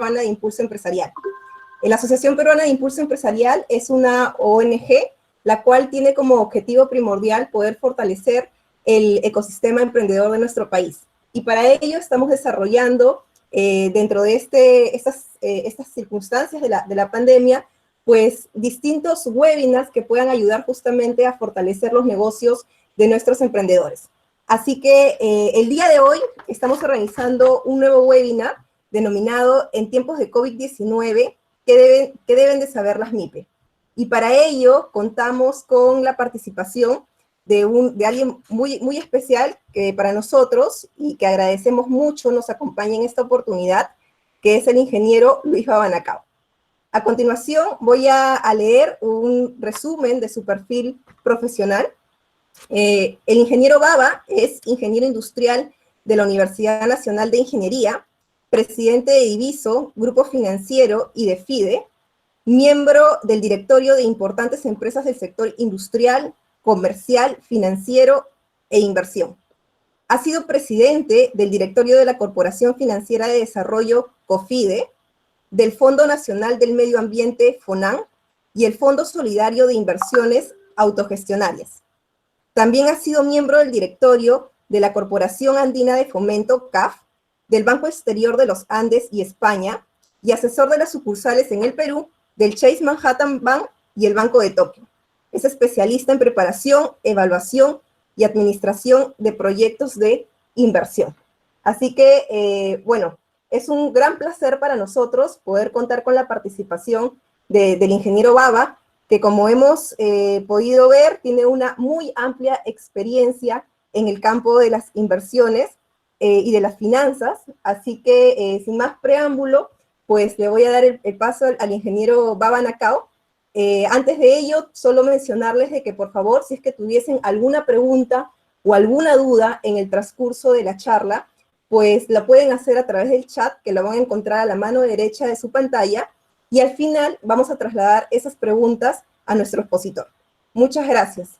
Peruana de Impulso Empresarial. La Asociación Peruana de Impulso Empresarial es una ONG, la cual tiene como objetivo primordial poder fortalecer el ecosistema emprendedor de nuestro país. Y para ello estamos desarrollando, dentro de estas circunstancias de la pandemia, pues distintos webinars que puedan ayudar justamente a fortalecer los negocios de nuestros emprendedores. Así que el día de hoy estamos organizando un nuevo webinar denominado En tiempos de COVID-19, ¿qué deben de saber las MIPE? Y para ello contamos con la participación de alguien muy especial que para nosotros y que agradecemos mucho nos acompaña en esta oportunidad, que es el ingeniero Luis Babanacao. A continuación voy a leer un resumen de su perfil profesional. El ingeniero Baba es ingeniero industrial de la Universidad Nacional de Ingeniería, presidente de Diviso, Grupo Financiero y de FIDE, miembro del directorio de importantes empresas del sector industrial, comercial, financiero e inversión. Ha sido presidente del directorio de la Corporación Financiera de Desarrollo, COFIDE, del Fondo Nacional del Medio Ambiente, FONAM, y el Fondo Solidario de Inversiones Autogestionarias. También ha sido miembro del directorio de la Corporación Andina de Fomento, CAF, del Banco Exterior de los Andes y España, y asesor de las sucursales en el Perú, del Chase Manhattan Bank y el Banco de Tokio. Es especialista en preparación, evaluación y administración de proyectos de inversión. Así que, bueno, es un gran placer para nosotros poder contar con la participación del ingeniero Baba, que como hemos podido ver, tiene una muy amplia experiencia en el campo de las inversiones y de las finanzas. Así que, sin más preámbulo, pues le voy a dar el paso al ingeniero Babanacao. Antes de ello, solo mencionarles de que, por favor, si es que tuviesen alguna pregunta o alguna duda en el transcurso de la charla, pues la pueden hacer a través del chat, que lo van a encontrar a la mano derecha de su pantalla, y al final vamos a trasladar esas preguntas a nuestro expositor. Muchas gracias.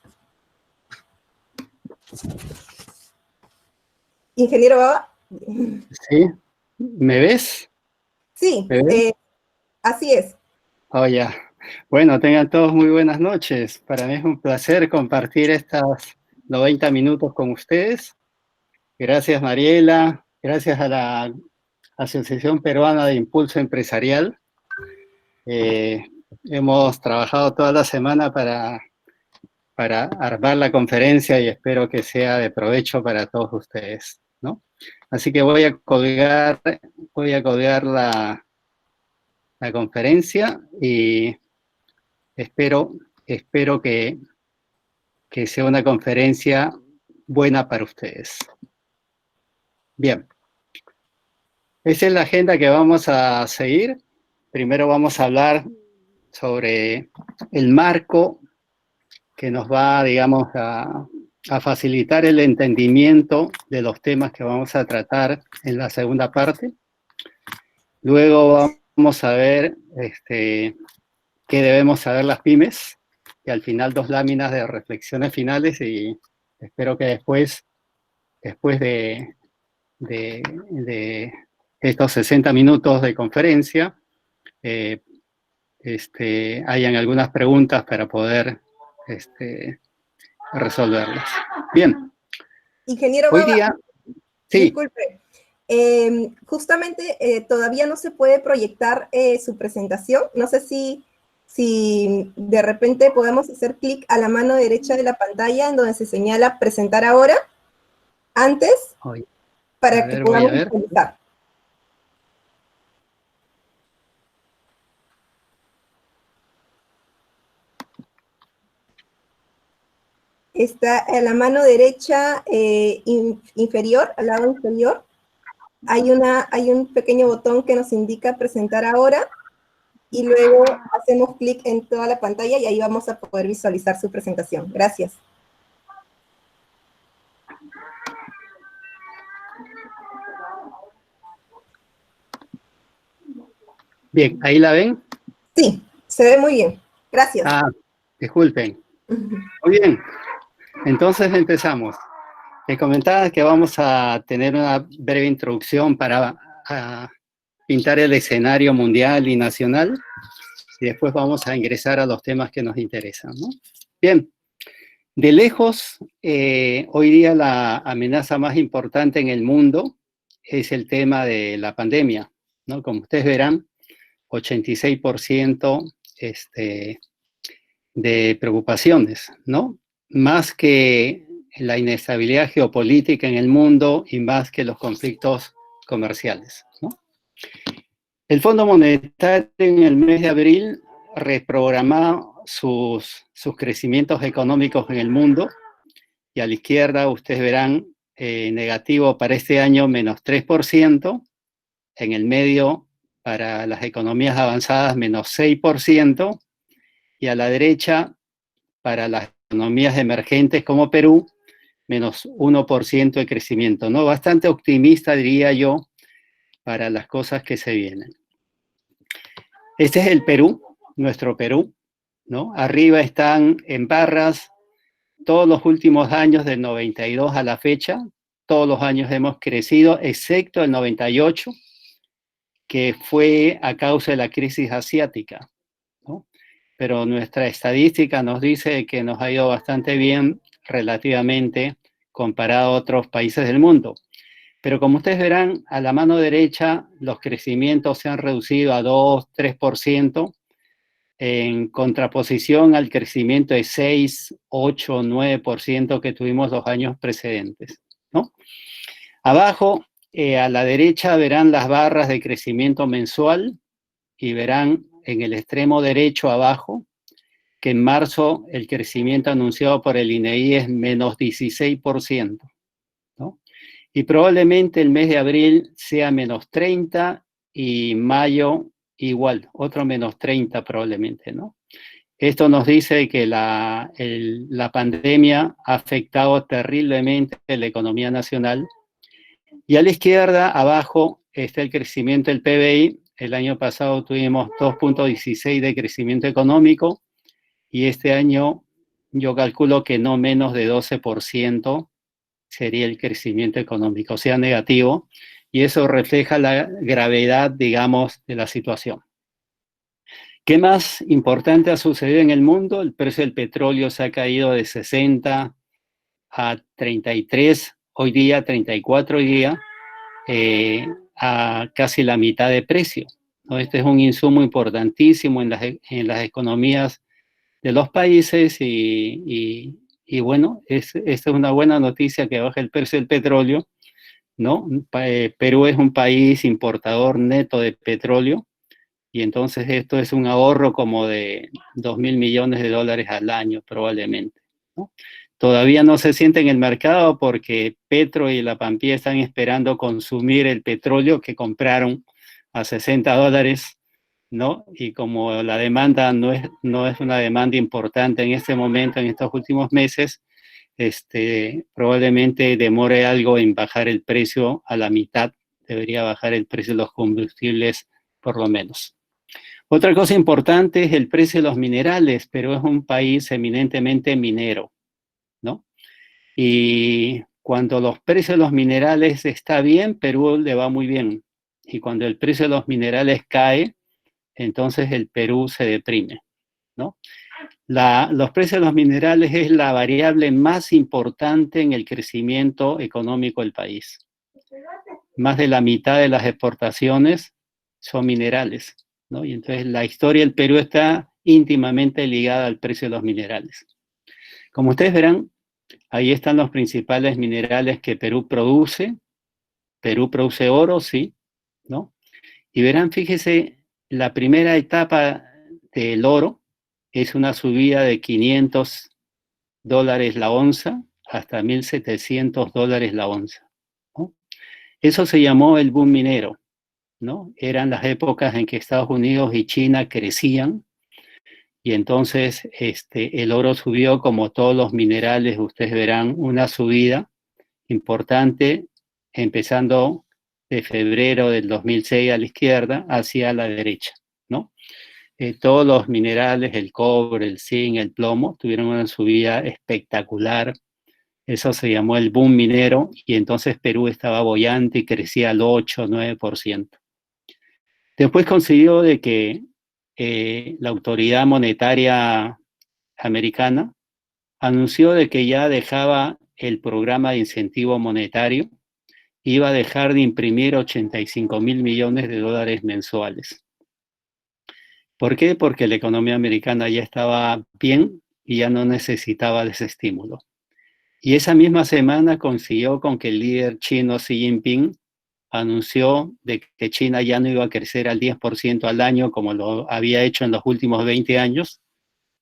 Ingeniero Baba. Sí, ¿me ves? Sí, ¿Me ves? así es. Oh, ya. Bueno, tengan todos muy buenas noches. Para mí es un placer compartir estos 90 minutos con ustedes. Gracias, Mariela. Gracias a la Asociación Peruana de Impulso Empresarial. Hemos trabajado toda la semana para armar la conferencia y espero que sea de provecho para todos ustedes, ¿no? Así que voy a colgar la conferencia y espero que sea una conferencia buena para ustedes. Bien. Esa es la agenda que vamos a seguir. Primero vamos a hablar sobre el marco que nos va, digamos, a facilitar el entendimiento de los temas que vamos a tratar en la segunda parte. Luego vamos a ver qué debemos saber las pymes, y al final 2 láminas de reflexiones finales, y espero que después de estos 60 minutos de conferencia, hayan algunas preguntas para poder resolverlas. Bien. Ingeniero Hoy Baba, día, sí. disculpe, justamente todavía no se puede proyectar su presentación. No sé si de repente podemos hacer clic a la mano derecha de la pantalla en donde se señala presentar ahora, antes, para que podamos visualizar. Está a la mano derecha inferior, al lado inferior, hay un pequeño botón que nos indica presentar ahora, y luego hacemos clic en toda la pantalla y ahí vamos a poder visualizar su presentación. Gracias. Bien, ¿ahí la ven? Sí, se ve muy bien. Gracias. Ah, disculpen. Muy bien, entonces empezamos. Les comentaba que vamos a tener una breve introducción para pintar el escenario mundial y nacional, y después vamos a ingresar a los temas que nos interesan, ¿no? Bien, de lejos, hoy día la amenaza más importante en el mundo es el tema de la pandemia, ¿no? Como ustedes verán, 86% de preocupaciones, ¿no? Más que la inestabilidad geopolítica en el mundo y más que los conflictos comerciales, ¿no? El Fondo Monetario en el mes de abril reprogramó sus crecimientos económicos en el mundo, y a la izquierda ustedes verán negativo para este año menos 3%, en el medio para las economías avanzadas menos 6%, y a la derecha para las economías emergentes como Perú, menos 1% de crecimiento, ¿no? Bastante optimista, diría yo, para las cosas que se vienen. Este es el Perú, nuestro Perú, ¿no? Arriba están en barras todos los últimos años del 92 a la fecha. Todos los años hemos crecido, excepto el 98, que fue a causa de la crisis asiática, ¿no? Pero nuestra estadística nos dice que nos ha ido bastante bien relativamente comparado a otros países del mundo. Pero como ustedes verán, a la mano derecha los crecimientos se han reducido a 2, 3%, en contraposición al crecimiento de 6, 8, 9% que tuvimos los años precedentes, ¿no? Abajo, a la derecha verán las barras de crecimiento mensual y verán en el extremo derecho abajo que en marzo el crecimiento anunciado por el INEI es menos 16%, ¿no? Y probablemente el mes de abril sea menos 30 y mayo igual, otro menos 30 probablemente, ¿no? Esto nos dice que la pandemia ha afectado terriblemente la economía nacional. Y a la izquierda, abajo, está el crecimiento del PBI. El año pasado tuvimos 2.16 de crecimiento económico y este año yo calculo que no menos de 12% sería el crecimiento económico, o sea, negativo, y eso refleja la gravedad, digamos, de la situación. ¿Qué más importante ha sucedido en el mundo? El precio del petróleo se ha caído de 60 a 33, hoy día 34 hoy día, a casi la mitad de precio, ¿no? Este es un insumo importantísimo en las economías de los países y bueno, esta es una buena noticia que baja el precio del petróleo, ¿no? Perú es un país importador neto de petróleo y entonces esto es un ahorro como de 2.000 millones de dólares al año probablemente, ¿no? Todavía no se siente en el mercado porque Petro y la Pampía están esperando consumir el petróleo que compraron a 60 dólares, ¿no? Y como la demanda no es una demanda importante en este momento, en estos últimos meses, probablemente demore algo en bajar el precio a la mitad. Debería bajar el precio de los combustibles por lo menos. Otra cosa importante es el precio de los minerales. Perú es un país eminentemente minero, ¿no? Y cuando los precios de los minerales está bien, Perú le va muy bien. Y cuando el precio de los minerales cae, entonces el Perú se deprime, ¿no? Los precios de los minerales es la variable más importante en el crecimiento económico del país. Más de la mitad de las exportaciones son minerales, ¿no? Y entonces la historia del Perú está íntimamente ligada al precio de los minerales. Como ustedes verán, ahí están los principales minerales que Perú produce. Perú produce oro, sí, ¿no? Y verán, fíjese, la primera etapa del oro es una subida de $500 la onza hasta $1.700 la onza, ¿no? Eso se llamó el boom minero, ¿no? Eran las épocas en que Estados Unidos y China crecían y entonces el oro subió como todos los minerales, ustedes verán una subida importante empezando de febrero del 2006 a la izquierda hacia la derecha, ¿no? Todos los minerales, el cobre, el zinc, el plomo, tuvieron una subida espectacular. Eso se llamó el boom minero y entonces Perú estaba boyante y crecía al 8, 9%. Después consiguió de que la autoridad monetaria americana anunció de que ya dejaba el programa de incentivo monetario, iba a dejar de imprimir 85.000 millones de dólares mensuales. ¿Por qué? Porque la economía americana ya estaba bien y ya no necesitaba de ese estímulo. Y esa misma semana consiguió con que el líder chino Xi Jinping anunció de que China ya no iba a crecer al 10% al año como lo había hecho en los últimos 20 años,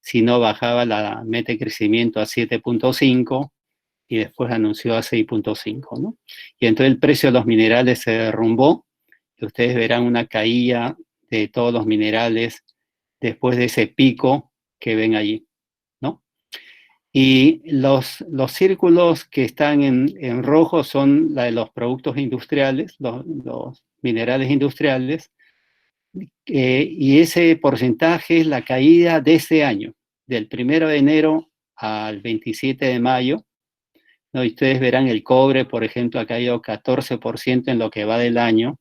sino bajaba la meta de crecimiento a 7.5 y después anunció a 6.5, ¿no? Y entonces el precio de los minerales se derrumbó y ustedes verán una caída de todos los minerales después de ese pico que ven allí, ¿no? Y los círculos que están en rojo son la de los productos industriales, los minerales industriales, y ese porcentaje es la caída de este año, del 1 de enero al 27 de mayo, ¿no? Y ustedes verán el cobre, por ejemplo, ha caído 14% en lo que va del año,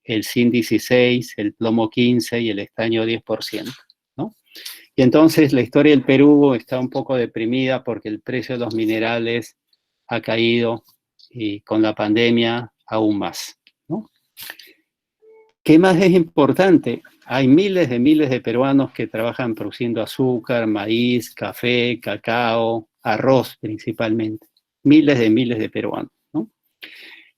el zinc 16%, el plomo 15% y el estaño 10%, ¿no? Y entonces la historia del Perú está un poco deprimida porque el precio de los minerales ha caído y con la pandemia aún más, ¿no? ¿Qué más es importante? Hay miles de peruanos que trabajan produciendo azúcar, maíz, café, cacao, arroz principalmente. Miles de peruanos, ¿no?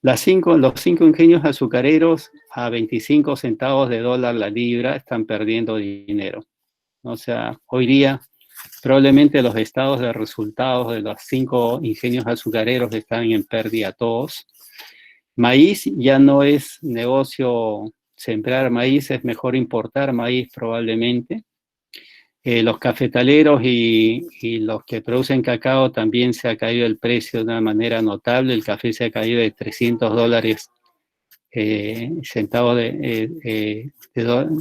Los 5 ingenios azucareros a 25 centavos de dólar la libra están perdiendo dinero. O sea, hoy día probablemente los estados de resultados de los 5 ingenios azucareros están en pérdida todos. Maíz ya no es negocio sembrar maíz, es mejor importar maíz probablemente. Los cafetaleros y los que producen cacao también se ha caído el precio de una manera notable. El café se ha caído de $300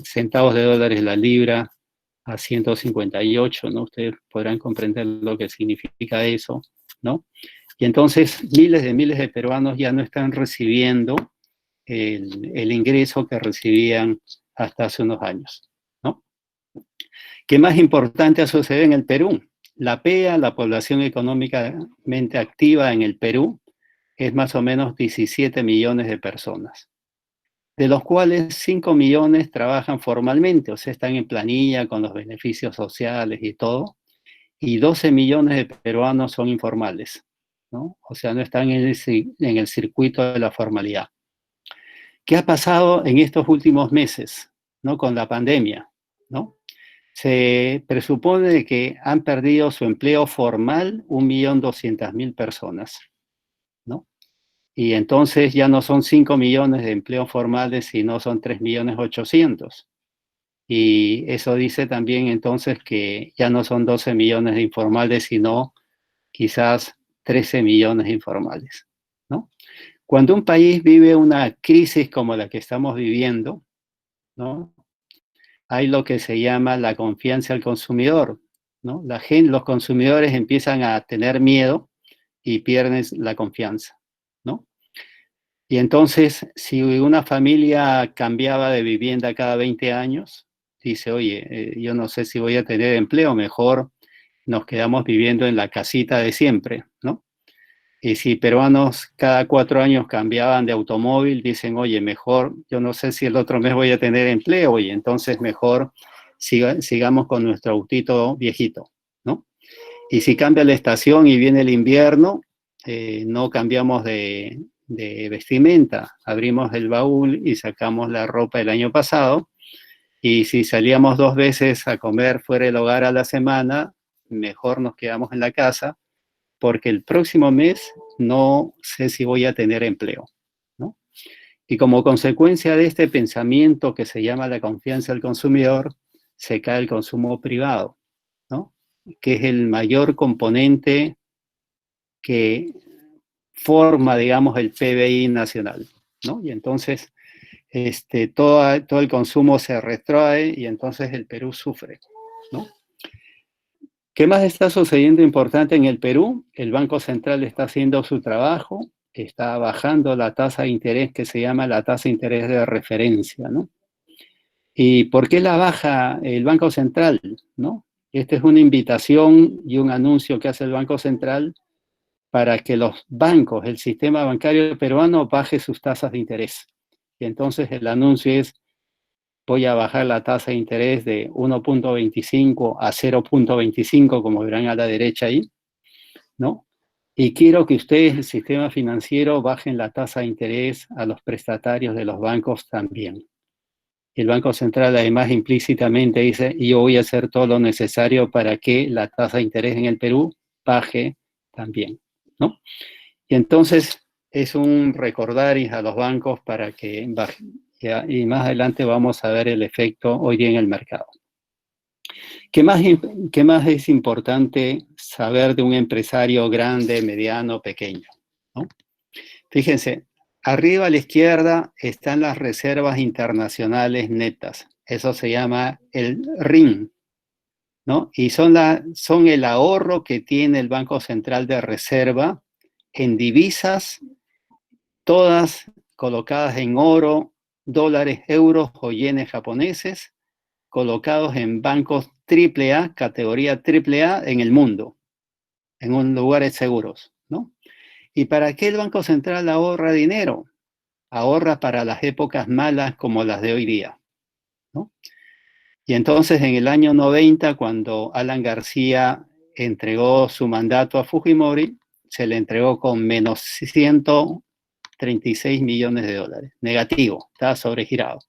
centavos de dólares la libra a 158, ¿no? Ustedes podrán comprender lo que significa eso, ¿no? Y entonces miles de peruanos ya no están recibiendo el ingreso que recibían hasta hace unos años, ¿no? ¿Qué más importante ha sucedido en el Perú? La PEA, la población económicamente activa en el Perú, es más o menos 17 millones de personas, de los cuales 5 millones trabajan formalmente, o sea, están en planilla con los beneficios sociales y todo, y 12 millones de peruanos son informales, ¿no? O sea, no están en el circuito de la formalidad. ¿Qué ha pasado en estos últimos meses, ¿no? Con la pandemia, ¿no? Se presupone que han perdido su empleo formal 1.200.000 personas, ¿no? Y entonces ya no son 5 millones de empleos formales, sino son 3.800.000. Y eso dice también entonces que ya no son 12 millones de informales, sino quizás 13 millones de informales, ¿no? Cuando un país vive una crisis como la que estamos viviendo, ¿no? Hay lo que se llama la confianza al consumidor, ¿no? Los consumidores empiezan a tener miedo y pierden la confianza, ¿no? Y entonces, si una familia cambiaba de vivienda cada 20 años, dice, oye, yo no sé si voy a tener empleo, mejor nos quedamos viviendo en la casita de siempre, ¿no? Y si peruanos cada 4 años cambiaban de automóvil, dicen, oye, mejor, yo no sé si el otro mes voy a tener empleo, y entonces mejor sigamos con nuestro autito viejito, ¿no? Y si cambia la estación y viene el invierno, no cambiamos de vestimenta, abrimos el baúl y sacamos la ropa del año pasado, y si salíamos 2 veces a comer fuera del hogar a la semana, mejor nos quedamos en la casa, porque el próximo mes no sé si voy a tener empleo, ¿no? Y como consecuencia de este pensamiento que se llama la confianza del consumidor, se cae el consumo privado, ¿no? Que es el mayor componente que forma, digamos, el PBI nacional, ¿no? Y entonces todo el consumo se retrae y entonces el Perú sufre, ¿no? ¿Qué más está sucediendo importante en el Perú? El Banco Central está haciendo su trabajo, está bajando la tasa de interés que se llama la tasa de interés de referencia, ¿no? ¿Y por qué la baja el Banco Central? ¿No? Esta es una invitación y un anuncio que hace el Banco Central para que los bancos, el sistema bancario peruano, baje sus tasas de interés. Y entonces el anuncio es, voy a bajar la tasa de interés de 1.25 a 0.25, como verán a la derecha ahí, ¿no? Y quiero que ustedes, el sistema financiero, bajen la tasa de interés a los prestatarios de los bancos también. El Banco Central además implícitamente dice, yo voy a hacer todo lo necesario para que la tasa de interés en el Perú baje también, ¿no? Y entonces es un recordaris a los bancos para que bajen. Y más adelante vamos a ver el efecto hoy día en el mercado. ¿Qué más es importante saber de un empresario grande, mediano, pequeño? ¿No? Fíjense, arriba a la izquierda están las reservas internacionales netas. Eso se llama el RIN, ¿no? Y son el ahorro que tiene el Banco Central de Reserva en divisas, todas colocadas en oro, dólares, euros o yenes japoneses, colocados en bancos AAA, categoría AAA en el mundo, en lugares seguros, ¿no? ¿Y para qué el Banco Central ahorra dinero? Ahorra para las épocas malas como las de hoy día, ¿no? Y entonces en el año 90, cuando Alan García entregó su mandato a Fujimori, se le entregó con menos 136 millones de dólares, negativo, estaba sobregirado.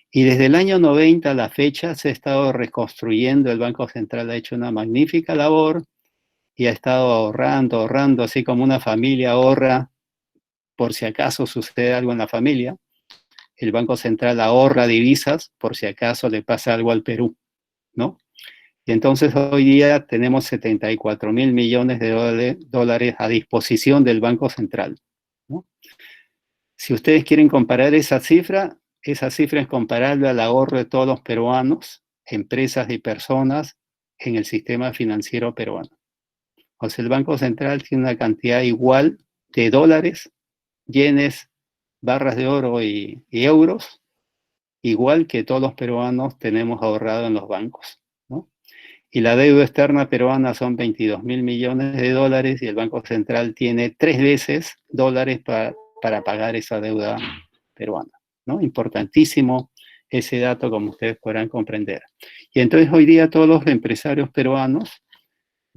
Y desde el año 90 a la fecha se ha estado reconstruyendo, el Banco Central ha hecho una magnífica labor y ha estado ahorrando, así como una familia ahorra por si acaso sucede algo en la familia. El Banco Central ahorra divisas por si acaso le pasa algo al Perú, ¿no? Y entonces hoy día tenemos 74 mil millones de dólares a disposición del Banco Central, ¿no? Si ustedes quieren comparar esa cifra es comparable al ahorro de todos los peruanos, empresas y personas en el sistema financiero peruano. O sea, el Banco Central tiene una cantidad igual de dólares, yenes, barras de oro y euros, igual que todos los peruanos tenemos ahorrado en los bancos, ¿no? Y la deuda externa peruana son 22 mil millones de dólares y el Banco Central tiene 3 veces dólares para pagar esa deuda peruana, ¿no? Importantísimo ese dato, como ustedes podrán comprender. Y entonces hoy día todos los empresarios peruanos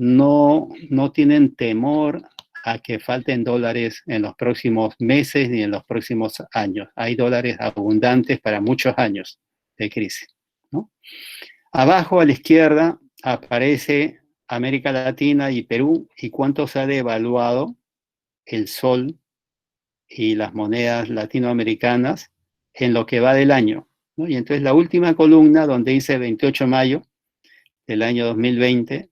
no tienen temor a que falten dólares en los próximos meses ni en los próximos años. Hay dólares abundantes para muchos años de crisis, ¿no? Abajo a la izquierda aparece América Latina y Perú y cuánto se ha devaluado el sol y las monedas latinoamericanas en lo que va del año, ¿no? Y entonces la última columna, donde dice 28 de mayo del año 2020,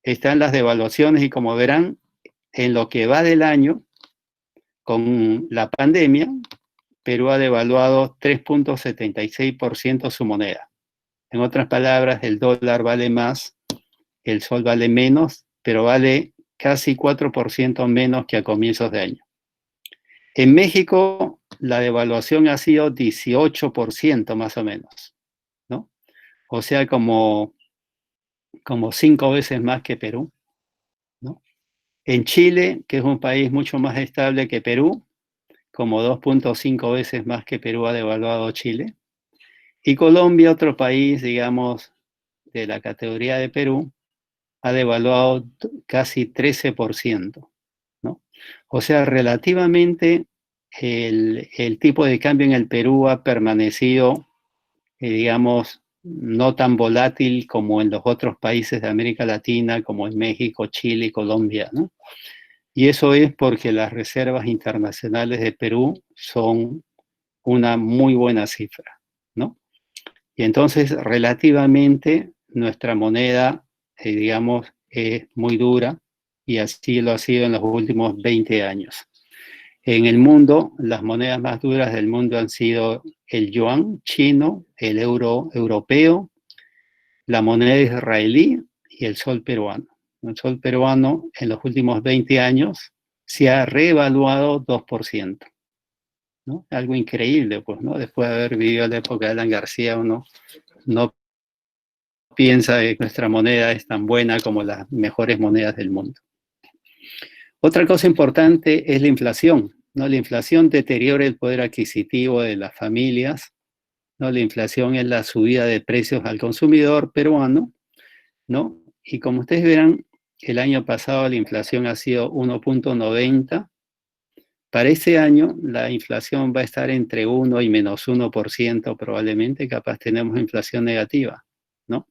están las devaluaciones y como verán, en lo que va del año, con la pandemia, Perú ha devaluado 3.76% su moneda. En otras palabras, el dólar vale más, el sol vale menos, pero vale casi 4% menos que a comienzos de año. En México, la devaluación ha sido 18% más o menos, ¿no? O sea, como 5 veces más que Perú, ¿no? En Chile, que es un país mucho más estable que Perú, como 2.5 veces más que Perú ha devaluado Chile. Y Colombia, otro país, digamos, de la categoría de Perú, ha devaluado casi 13%, ¿no? O sea, relativamente el tipo de cambio en el Perú ha permanecido, digamos, no tan volátil como en los otros países de América Latina, como en México, Chile y Colombia, ¿no? Y eso es porque las reservas internacionales de Perú son una muy buena cifra, ¿no? Y entonces, relativamente, nuestra moneda, digamos, es muy dura y así lo ha sido en los últimos 20 años. En el mundo, las monedas más duras del mundo han sido el yuan chino, el euro europeo, la moneda israelí y el sol peruano. El sol peruano en los últimos 20 años se ha reevaluado 2%, ¿no? Algo increíble, pues, ¿no? Después de haber vivido la época de Alan García, uno no piensa que nuestra moneda es tan buena como las mejores monedas del mundo. Otra cosa importante es la inflación, ¿no? La inflación deteriora el poder adquisitivo de las familias, ¿no? La inflación es la subida de precios al consumidor peruano, ¿no? Y como ustedes verán, el año pasado la inflación ha sido 1.90. Para este año la inflación va a estar entre 1 y menos 1% probablemente, capaz tenemos inflación negativa, ¿no?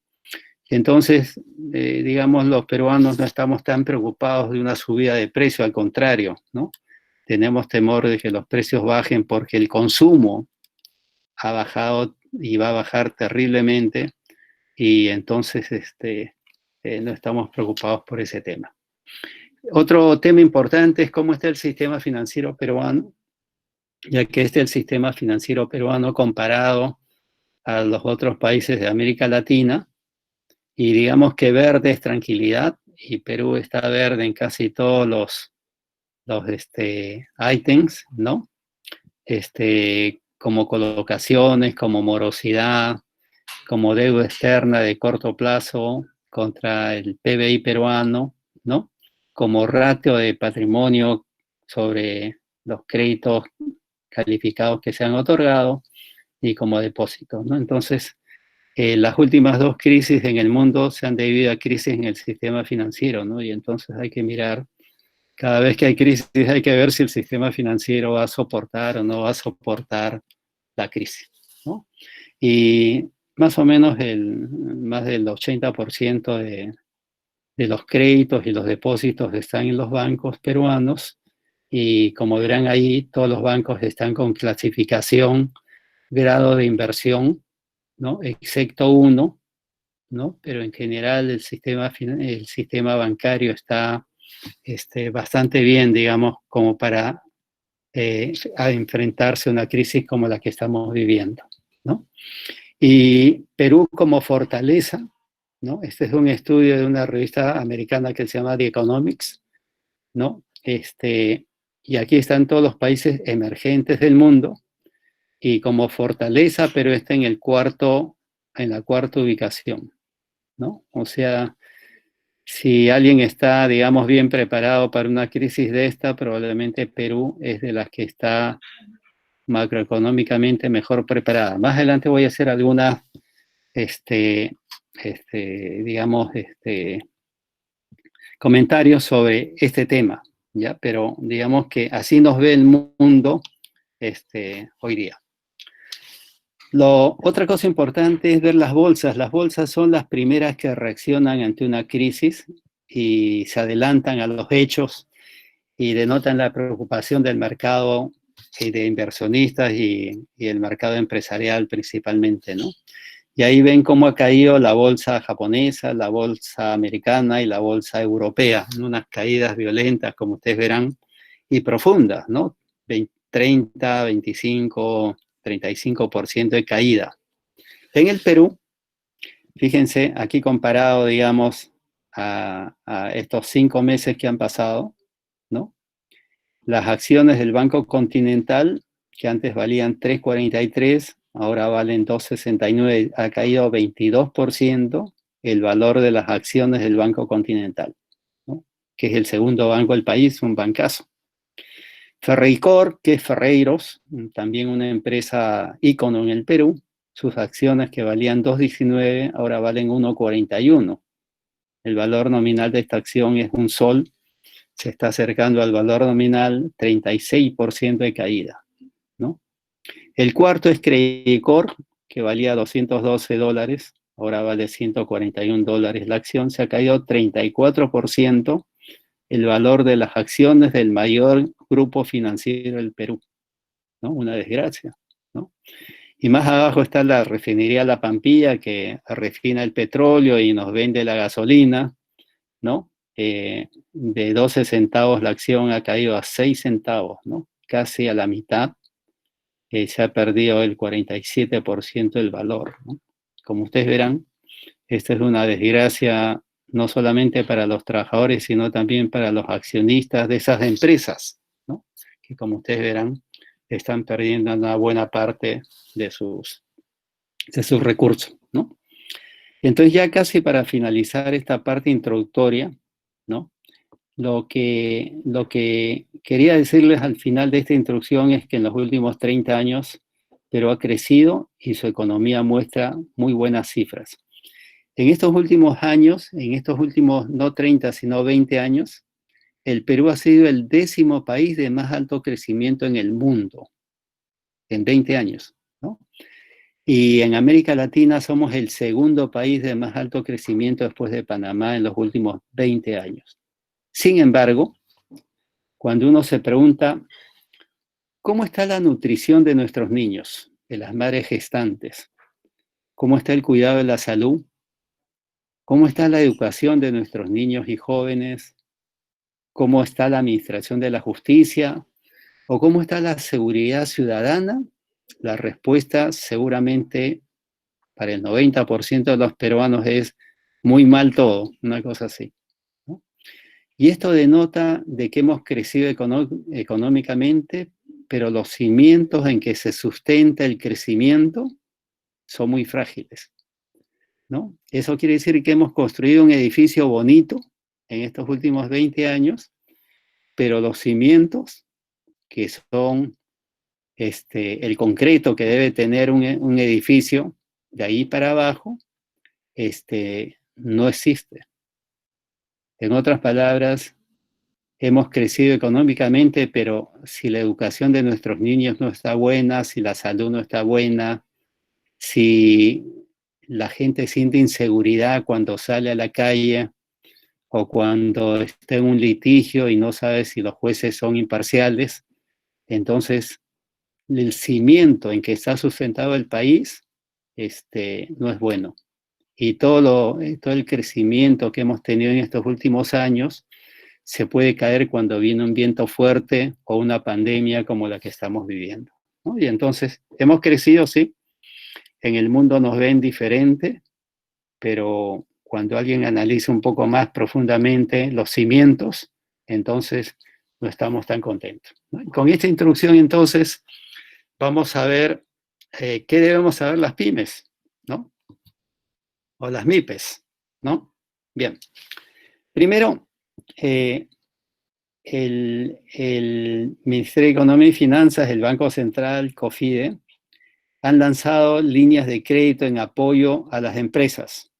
Entonces, digamos, los peruanos no estamos tan preocupados de una subida de precio, al contrario, ¿no? Tenemos temor de que los precios bajen porque el consumo ha bajado y va a bajar terriblemente y entonces no estamos preocupados por ese tema. Otro tema importante es cómo está el sistema financiero peruano, ya que este es el sistema financiero peruano comparado a los otros países de América Latina, y digamos que verde es tranquilidad, y Perú está verde en casi todos los ítems, ¿no? Como colocaciones, como morosidad, como deuda externa de corto plazo contra el PBI peruano, ¿no? Como ratio de patrimonio sobre los créditos calificados que se han otorgado y como depósitos, ¿no? Entonces, las últimas dos crisis en el mundo se han debido a crisis en el sistema financiero, ¿no? Y entonces hay que mirar, cada vez que hay crisis hay que ver si el sistema financiero va a soportar o no va a soportar la crisis, ¿no? Y más o menos más del 80% de los créditos y los depósitos están en los bancos peruanos, y como verán ahí, todos los bancos están con clasificación, grado de inversión, ¿no? Excepto uno, ¿no? Pero en general el sistema bancario está bastante bien, digamos, como para a enfrentarse a una crisis como la que estamos viviendo, ¿no? Y Perú como fortaleza, ¿no? Este es un estudio de una revista americana que se llama The Economics, ¿no? Y aquí están todos los países emergentes del mundo, y como fortaleza Perú está en la cuarta ubicación, ¿no? O sea, si alguien está, digamos, bien preparado para una crisis de esta, probablemente Perú es de las que está macroeconómicamente mejor preparada. Más adelante voy a hacer algunas, digamos, comentarios sobre este tema, ¿ya? Pero digamos que así nos ve el mundo hoy día. Otra cosa importante es ver las bolsas. Las bolsas son las primeras que reaccionan ante una crisis y se adelantan a los hechos y denotan la preocupación del mercado y de inversionistas y el mercado empresarial principalmente, ¿no? Y ahí ven cómo ha caído la bolsa japonesa, la bolsa americana y la bolsa europea, en unas caídas violentas, como ustedes verán, y profundas, ¿no? 30, 25, 35% de caída. En el Perú, fíjense, aquí comparado, digamos, a estos 5 meses que han pasado, ¿no? Las acciones del Banco Continental, que antes valían 3.43, ahora valen 2.69, ha caído 22% el valor de las acciones del Banco Continental, ¿no? Que es el segundo banco del país, un bancazo. Ferreicor, que es Ferreiros, también una empresa ícono en el Perú, sus acciones que valían 2.19 ahora valen 1.41. El valor nominal de esta acción es un sol, se está acercando al valor nominal, 36% de caída, ¿no? El cuarto es Credicorp, que valía $212, ahora vale $141 la acción, se ha caído 34% el valor de las acciones del mayor grupo financiero del Perú, ¿no? Una desgracia, ¿no? Y más abajo está la refinería La Pampilla, que refina el petróleo y nos vende la gasolina, ¿no? De 12 centavos la acción ha caído a 6 centavos, ¿no? Casi a la mitad. Se ha perdido el 47% del valor, ¿no? Como ustedes verán, esta es una desgracia no solamente para los trabajadores, sino también para los accionistas de esas empresas, ¿no? Que como ustedes verán, están perdiendo una buena parte de sus recursos, ¿no? Entonces, ya casi para finalizar esta parte introductoria, ¿no? Lo que quería decirles al final de esta introducción es que en los últimos 30 años Perú ha crecido y su economía muestra muy buenas cifras. En estos últimos años, en estos últimos no 30, sino 20 años, el Perú ha sido el 10º país de más alto crecimiento en el mundo, en 20 años, ¿no? Y en América Latina somos el 2º país de más alto crecimiento después de Panamá en los últimos 20 años. Sin embargo, cuando uno se pregunta, ¿cómo está la nutrición de nuestros niños, de las madres gestantes? ¿Cómo está el cuidado de la salud? ¿Cómo está la educación de nuestros niños y jóvenes? ¿Cómo está la administración de la justicia? ¿O cómo está la seguridad ciudadana? La respuesta seguramente para el 90% de los peruanos es muy mal todo, una cosa así, ¿no? Y esto denota de que hemos crecido económicamente, pero los cimientos en que se sustenta el crecimiento son muy frágiles, ¿no? Eso quiere decir que hemos construido un edificio bonito en estos últimos 20 años, pero los cimientos, que son el concreto que debe tener un edificio, de ahí para abajo, no existe. En otras palabras, hemos crecido económicamente, pero si la educación de nuestros niños no está buena, si la salud no está buena, si la gente siente inseguridad cuando sale a la calle o cuando está en un litigio y no sabe si los jueces son imparciales, entonces el cimiento en que está sustentado el país no es bueno. Y todo el crecimiento que hemos tenido en estos últimos años se puede caer cuando viene un viento fuerte o una pandemia como la que estamos viviendo, ¿no? Y entonces hemos crecido, sí, en el mundo nos ven diferente, pero cuando alguien analiza un poco más profundamente los cimientos, entonces no estamos tan contentos, ¿no? Con esta introducción, entonces, vamos a ver qué debemos saber las pymes, ¿no? O las MIPES, ¿no? Bien. Primero, el Ministerio de Economía y Finanzas, el Banco Central, COFIDE, han lanzado líneas de crédito en apoyo a las empresas.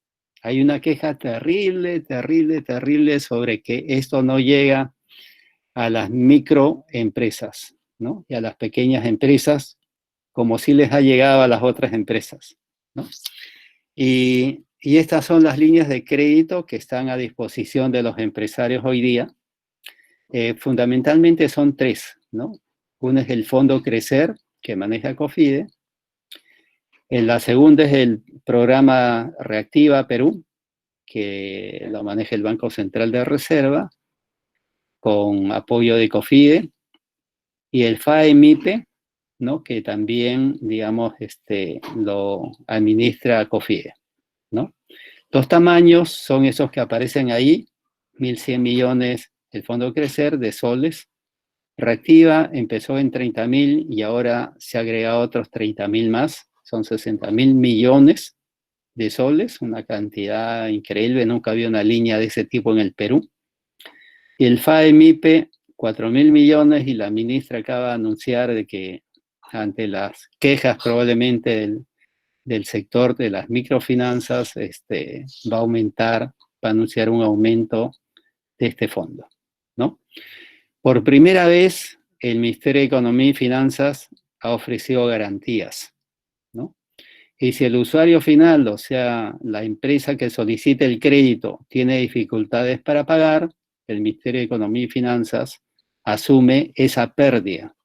Hay una queja terrible, terrible, terrible sobre que esto no llega a las microempresas, ¿no? Y a las pequeñas empresas, como sí les ha llegado a las otras empresas, ¿no? Y estas son las líneas de crédito que están a disposición de los empresarios hoy día. Fundamentalmente son 3, ¿no? Uno es el Fondo Crecer, que maneja COFIDE. La segunda es el programa Reactiva Perú, que lo maneja el Banco Central de Reserva, con apoyo de COFIDE. Y el FAE-MIPE, ¿no? Que también, digamos, lo administra COFIDE, ¿no? Los tamaños son esos que aparecen ahí, 1.100 millones el Fondo Crecer de soles. Reactiva empezó en 30.000 y ahora se ha agregado otros 30.000 más, son 60.000 millones de soles, una cantidad increíble, nunca había una línea de ese tipo en el Perú. Y el FAE-MIPE, 4.000 millones, y la ministra acaba de anunciar de que ante las quejas probablemente del sector de las microfinanzas, va a aumentar, va a anunciar un aumento de este fondo, ¿no? Por primera vez, el Ministerio de Economía y Finanzas ha ofrecido garantías, ¿no? Y si el usuario final, o sea, la empresa que solicite el crédito, tiene dificultades para pagar, el Ministerio de Economía y Finanzas asume esa pérdida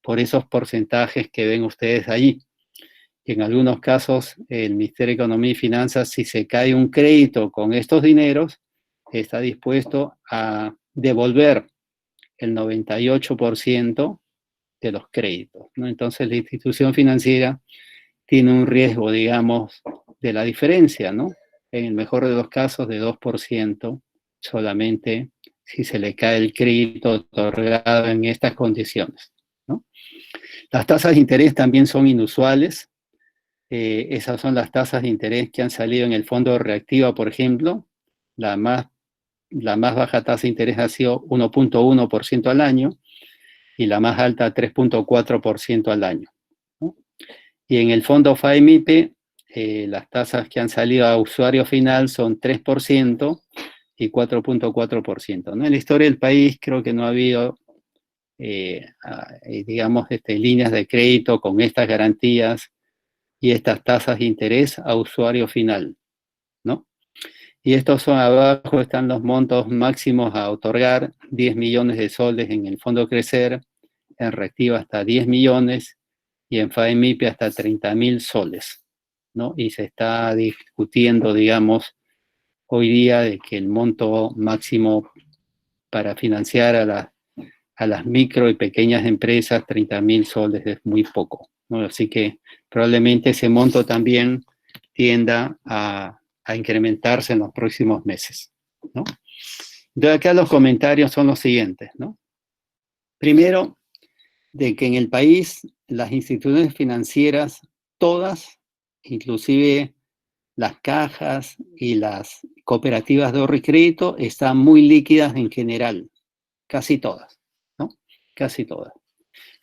por esos porcentajes que ven ustedes allí. En algunos casos, el Ministerio de Economía y Finanzas, si se cae un crédito con estos dineros, está dispuesto a devolver el 98% de los créditos, ¿no? Entonces, la institución financiera tiene un riesgo, digamos, de la diferencia, ¿no? En el mejor de los casos, de 2% solamente si se le cae el crédito otorgado en estas condiciones, ¿no? Las tasas de interés también son inusuales. Esas son las tasas de interés que han salido en el Fondo Reactiva, por ejemplo. La más baja tasa de interés ha sido 1.1% al año y la más alta 3.4% al año, ¿no? Y en el fondo FAEMIPE, las tasas que han salido a usuario final son 3% y 4.4%, ¿no? En la historia del país creo que no ha habido, digamos, líneas de crédito con estas garantías y estas tasas de interés a usuario final, ¿no? Y estos son, abajo están los montos máximos a otorgar: 10 millones de soles en el Fondo Crecer, en Reactiva hasta 10 millones y en FAEMIPE hasta 30.000 soles, ¿no? Y se está discutiendo, digamos, hoy día de que el monto máximo para financiar a las micro y pequeñas empresas, 30.000 soles, es muy poco, ¿no? Así que probablemente ese monto también tienda a incrementarse en los próximos meses, ¿no? De acá los comentarios son los siguientes, ¿no? Primero, de que en el país las instituciones financieras, todas, inclusive las cajas y las cooperativas de ahorro y crédito, están muy líquidas en general, casi todas, ¿no? Casi todas.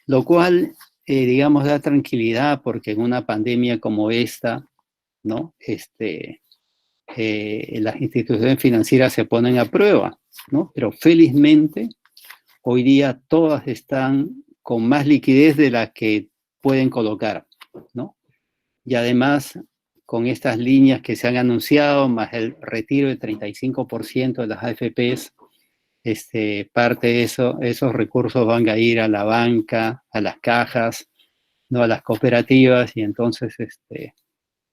Lo cual, digamos, da tranquilidad, porque en una pandemia como esta, ¿no? Las instituciones financieras se ponen a prueba, ¿no? Pero felizmente hoy día todas están con más liquidez de la que pueden colocar, ¿no? Y además, con estas líneas que se han anunciado, más el retiro del 35% de las AFPs, parte de esos recursos van a ir a la banca, a las cajas, no a las cooperativas, y entonces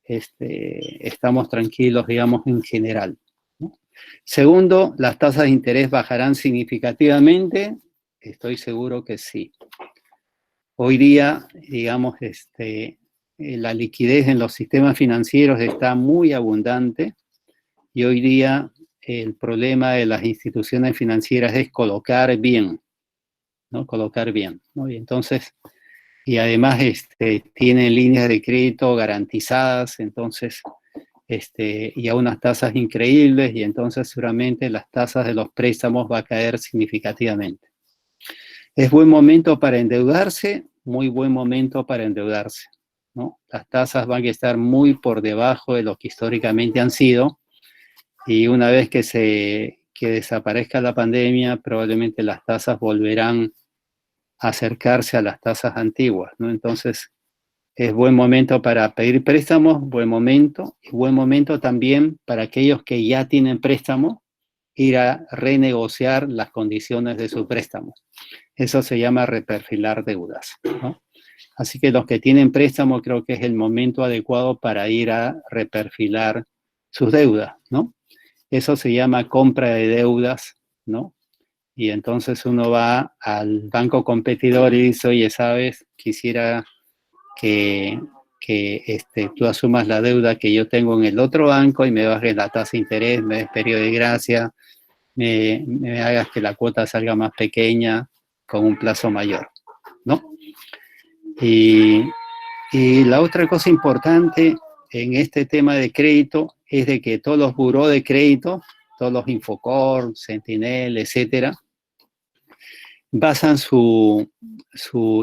estamos tranquilos, digamos, en general, ¿no? Segundo, las tasas de interés bajarán significativamente. Estoy seguro que sí. Hoy día, digamos, la liquidez en los sistemas financieros está muy abundante, y hoy día el problema de las instituciones financieras es colocar bien, ¿no? Colocar bien, ¿no? Y entonces, y además tienen líneas de crédito garantizadas, entonces, y a unas tasas increíbles, y entonces seguramente las tasas de los préstamos va a caer significativamente. Es buen momento para endeudarse, muy buen momento para endeudarse, ¿no? Las tasas van a estar muy por debajo de lo que históricamente han sido, y una vez que desaparezca la pandemia, probablemente las tasas volverán a acercarse a las tasas antiguas, ¿no? Entonces, es buen momento para pedir préstamos, buen momento, y buen momento también para aquellos que ya tienen préstamo, ir a renegociar las condiciones de su préstamo. Eso se llama reperfilar deudas, ¿no? Así que los que tienen préstamo, creo que es el momento adecuado para ir a reperfilar sus deudas, ¿no? Eso se llama compra de deudas, ¿no? Y entonces uno va al banco competidor y dice: oye, ¿sabes? Quisiera que tú asumas la deuda que yo tengo en el otro banco y me bajes la tasa de interés, me des periodo de gracia, me hagas que la cuota salga más pequeña con un plazo mayor, ¿no? Y la otra cosa importante en este tema de crédito es de que todos los burós de crédito, todos los Infocor, Sentinel, etcétera, basan su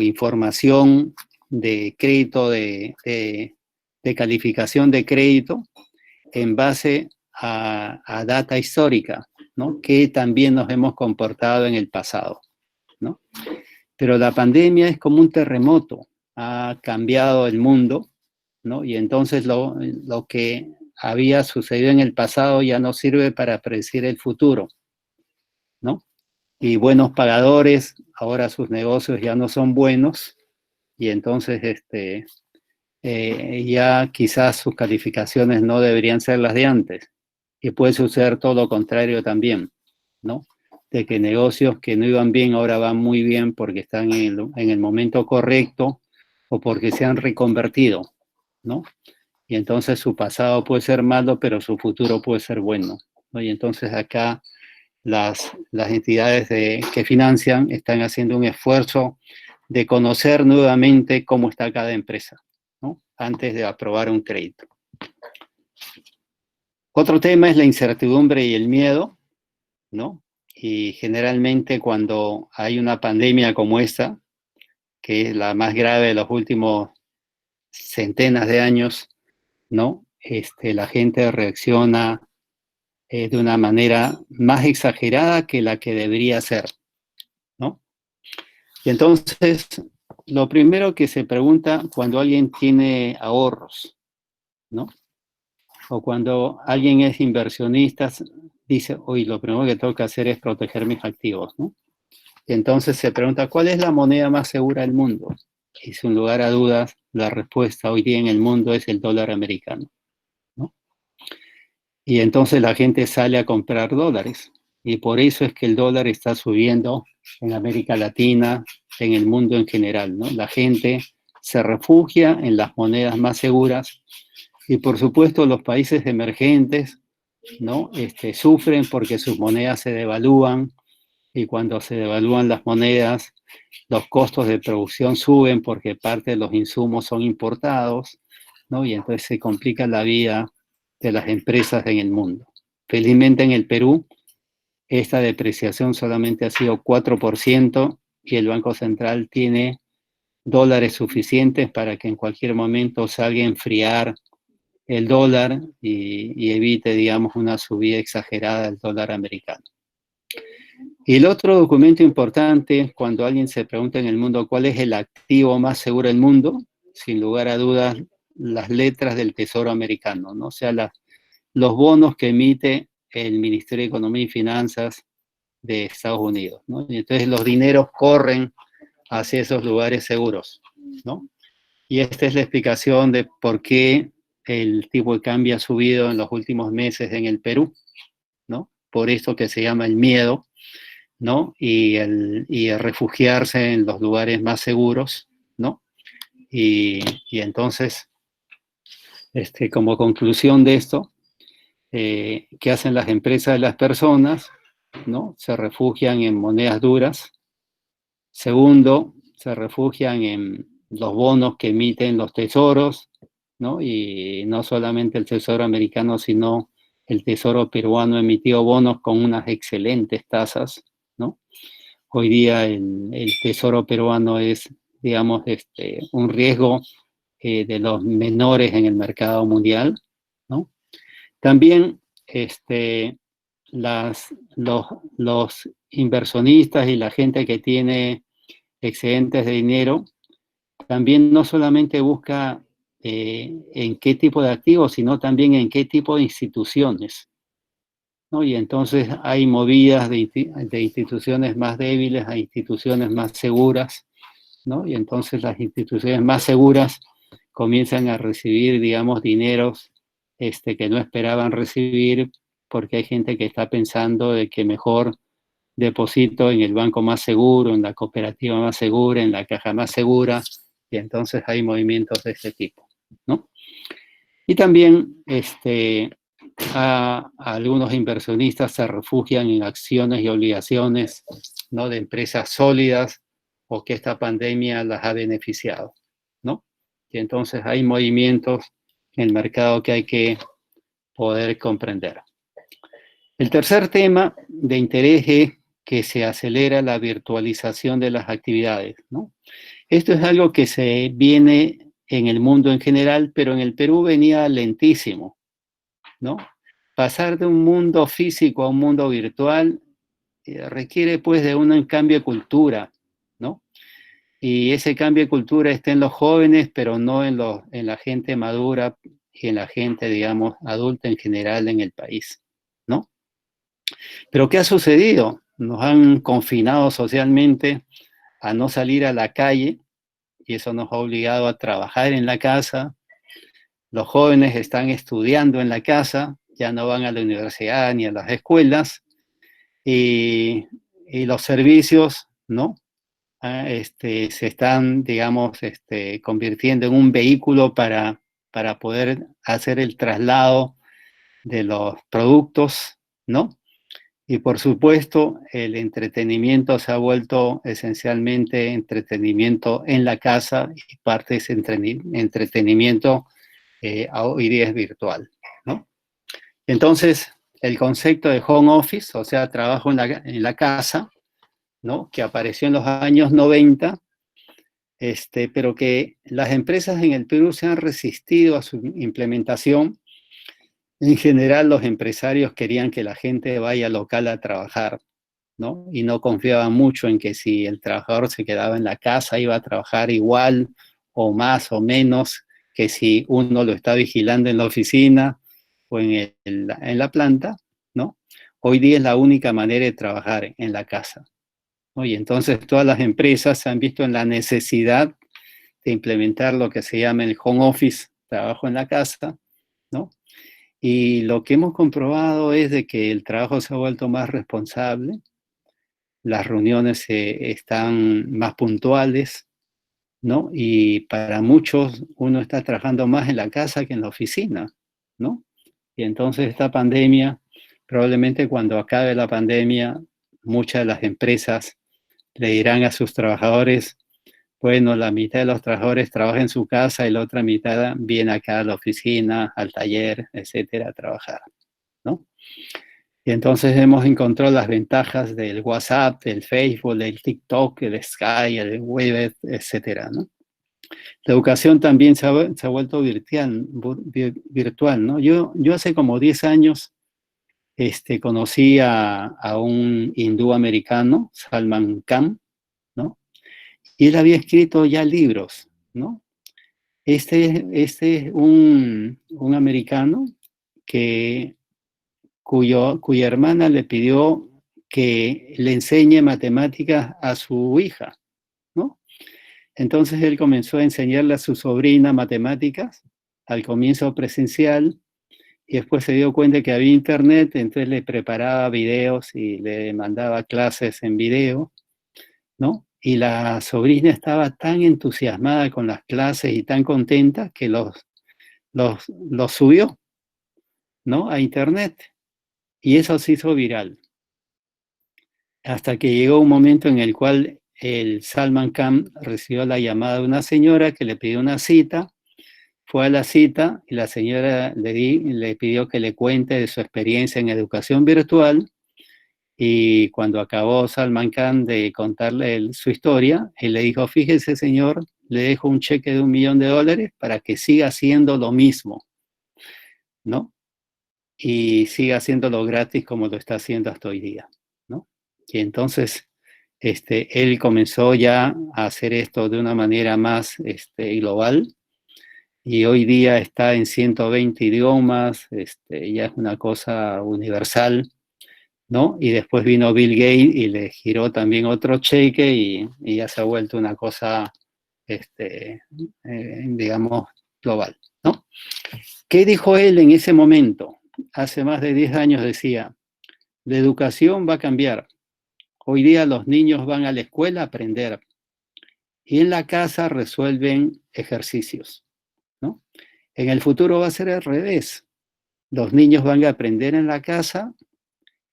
información de crédito, de calificación de crédito, en base a data histórica, ¿no? Que también nos hemos comportado en el pasado, ¿no? Pero la pandemia es como un terremoto, ha cambiado el mundo, ¿no? Y entonces lo que había sucedido en el pasado ya no sirve para predecir el futuro, ¿no? Y buenos pagadores, ahora sus negocios ya no son buenos, y entonces ya quizás sus calificaciones no deberían ser las de antes. Y puede suceder todo lo contrario también, ¿no? De que negocios que no iban bien ahora van muy bien porque están en el momento correcto, o porque se han reconvertido, ¿no? Y entonces su pasado puede ser malo, pero su futuro puede ser bueno, ¿no? Y entonces acá las entidades que financian están haciendo un esfuerzo de conocer nuevamente cómo está cada empresa, ¿no? Antes de aprobar un crédito. Otro tema es la incertidumbre y el miedo, ¿no? Y generalmente cuando hay una pandemia como esta, que es la más grave de los últimos centenas de años, ¿no? La gente reacciona de una manera más exagerada que la que debería ser, ¿no? Y entonces, lo primero que se pregunta cuando alguien tiene ahorros, ¿no? O cuando alguien es inversionista, dice, oye, lo primero que tengo que hacer es proteger mis activos, ¿no? Y entonces se pregunta, ¿cuál es la moneda más segura del mundo? Y sin lugar a dudas, la respuesta hoy día en el mundo es el dólar americano, ¿no? Y entonces la gente sale a comprar dólares. Y por eso es que el dólar está subiendo en América Latina, en el mundo en general, ¿no? La gente se refugia en las monedas más seguras y por supuesto los países emergentes, ¿no? Sufren porque sus monedas se devalúan y cuando se devalúan las monedas, los costos de producción suben porque parte de los insumos son importados, ¿no? Y entonces se complica la vida de las empresas en el mundo. Felizmente en el Perú, esta depreciación solamente ha sido 4% y el Banco Central tiene dólares suficientes para que en cualquier momento salga a enfriar el dólar y evite, digamos, una subida exagerada del dólar americano. Y el otro documento importante, cuando alguien se pregunta en el mundo cuál es el activo más seguro del mundo, sin lugar a dudas, las letras del Tesoro americano, ¿no? O sea, los bonos que emite el Ministerio de Economía y Finanzas de Estados Unidos, ¿no? Y entonces los dineros corren hacia esos lugares seguros, ¿no? Y esta es la explicación de por qué el tipo de cambio ha subido en los últimos meses en el Perú, ¿no? Por esto que se llama el miedo, ¿no? Y el refugiarse en los lugares más seguros, ¿no? Y entonces, como conclusión de esto, ¿qué hacen las empresas y las personas? ¿No? Se refugian en monedas duras. Segundo, se refugian en los bonos que emiten los tesoros, ¿no? Y no solamente el tesoro americano, sino el tesoro peruano emitió bonos con unas excelentes tasas, ¿no? Hoy día el tesoro peruano es, digamos, un riesgo de los menores en el mercado mundial, ¿no? También los inversionistas y la gente que tiene excedentes de dinero también no solamente busca en qué tipo de activos, sino también en qué tipo de instituciones, ¿no? Y entonces hay movidas de instituciones más débiles a instituciones más seguras, ¿no? Y entonces las instituciones más seguras comienzan a recibir, digamos, dineros que no esperaban recibir porque hay gente que está pensando de que mejor deposito en el banco más seguro, en la cooperativa más segura, en la caja más segura, y entonces hay movimientos de este tipo, ¿no? Y también algunos inversionistas se refugian en acciones y obligaciones, ¿no? De empresas sólidas o que esta pandemia las ha beneficiado, ¿no? Y entonces hay movimientos en el mercado que hay que poder comprender. El tercer tema de interés es que se acelera la virtualización de las actividades, ¿no? Esto es algo que se viene en el mundo en general, pero en el Perú venía lentísimo, ¿no? Pasar de un mundo físico a un mundo virtual requiere pues de un cambio de cultura, ¿no? Y ese cambio de cultura está en los jóvenes, pero no en la gente madura y en la gente, digamos, adulta en general en el país, ¿no? Pero ¿qué ha sucedido? Nos han confinado socialmente a no salir a la calle y eso nos ha obligado a trabajar en la casa. Los jóvenes están estudiando en la casa, ya no van a la universidad ni a las escuelas y los servicios, ¿no? Se están, digamos, convirtiendo en un vehículo para poder hacer el traslado de los productos, ¿no? Y por supuesto, el entretenimiento se ha vuelto esencialmente entretenimiento en la casa y parte de ese entretenimiento hoy día es virtual, ¿no? Entonces, el concepto de home office, o sea, trabajo en la casa, ¿no? Que apareció en los años 90, pero que las empresas en el Perú se han resistido a su implementación. En general, los empresarios querían que la gente vaya local a trabajar, ¿no? Y no confiaban mucho en que si el trabajador se quedaba en la casa iba a trabajar igual o más o menos que si uno lo está vigilando en la oficina o en la planta, ¿no? Hoy día es la única manera de trabajar en la casa, ¿no? Y entonces todas las empresas se han visto en la necesidad de implementar lo que se llama el home office, trabajo en la casa, ¿no? Y lo que hemos comprobado es de que el trabajo se ha vuelto más responsable, las reuniones están más puntuales, ¿no? Y para muchos uno está trabajando más en la casa que en la oficina, ¿no? Y entonces esta pandemia, probablemente cuando acabe la pandemia, muchas de las empresas le dirán a sus trabajadores, bueno, la mitad de los trabajadores trabaja en su casa y la otra mitad viene acá a la oficina, al taller, etcétera, a trabajar, ¿no? Y entonces hemos encontrado las ventajas del WhatsApp, del Facebook, del TikTok, del Skype, del web, etcétera, ¿no? La educación también se ha vuelto virtual, ¿no? Yo hace como 10 años conocí a un hindú americano, Salman Khan, ¿no? Y él había escrito ya libros, ¿no? Este es un americano cuya hermana le pidió que le enseñe matemáticas a su hija, ¿no? Entonces él comenzó a enseñarle a su sobrina matemáticas, al comienzo presencial, y después se dio cuenta que había internet, entonces le preparaba videos y le mandaba clases en video, ¿no? Y la sobrina estaba tan entusiasmada con las clases y tan contenta que los subió, ¿no? A internet. Y eso se hizo viral. Hasta que llegó un momento en el cual el Salman Khan recibió la llamada de una señora que le pidió una cita, fue a la cita y la señora le pidió que le cuente de su experiencia en educación virtual, y cuando acabó Salman Khan de contarle su historia, él le dijo, fíjese señor, le dejo un cheque de $1.000.000 para que siga haciendo lo mismo, ¿no? Y siga haciéndolo gratis como lo está haciendo hasta hoy día, ¿no? Y entonces él comenzó ya a hacer esto de una manera más global, y hoy día está en 120 idiomas, ya es una cosa universal, ¿no? Y después vino Bill Gates y le giró también otro cheque y ya se ha vuelto una cosa, digamos, global, ¿no? ¿Qué dijo él en ese momento? Hace más de 10 años decía, la educación va a cambiar. Hoy día los niños van a la escuela a aprender y en la casa resuelven ejercicios, ¿no? En el futuro va a ser al revés. Los niños van a aprender en la casa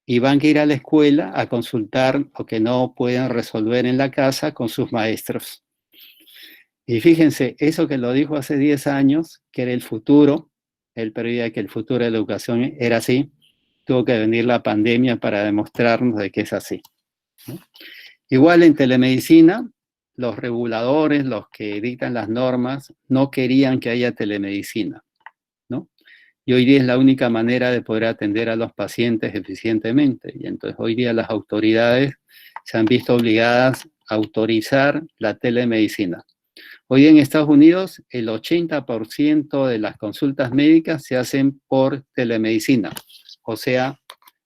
y van a ir a la escuela a consultar lo que no pueden resolver en la casa con sus maestros. Y fíjense, eso que lo dijo hace 10 años, que era el futuro, él preveía que el futuro de la educación era así, tuvo que venir la pandemia para demostrarnos de que es así, ¿no? Igual en telemedicina, los reguladores, los que dictan las normas, no querían que haya telemedicina, ¿no? Y hoy día es la única manera de poder atender a los pacientes eficientemente. Y entonces hoy día las autoridades se han visto obligadas a autorizar la telemedicina. Hoy en Estados Unidos el 80% de las consultas médicas se hacen por telemedicina, o sea,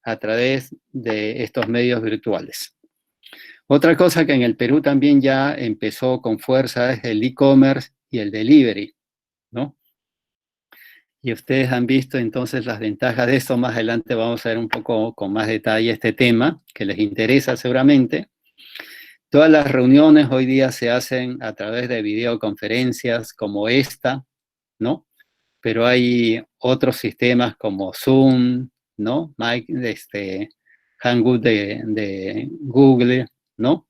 a través de estos medios virtuales. Otra cosa que en el Perú también ya empezó con fuerza es el e-commerce y el delivery, ¿no? Y ustedes han visto entonces las ventajas de esto. Más adelante vamos a ver un poco con más detalle este tema, que les interesa seguramente. Todas las reuniones hoy día se hacen a través de videoconferencias como esta, ¿no? Pero hay otros sistemas como Zoom, ¿no? Hangouts de Google, ¿no?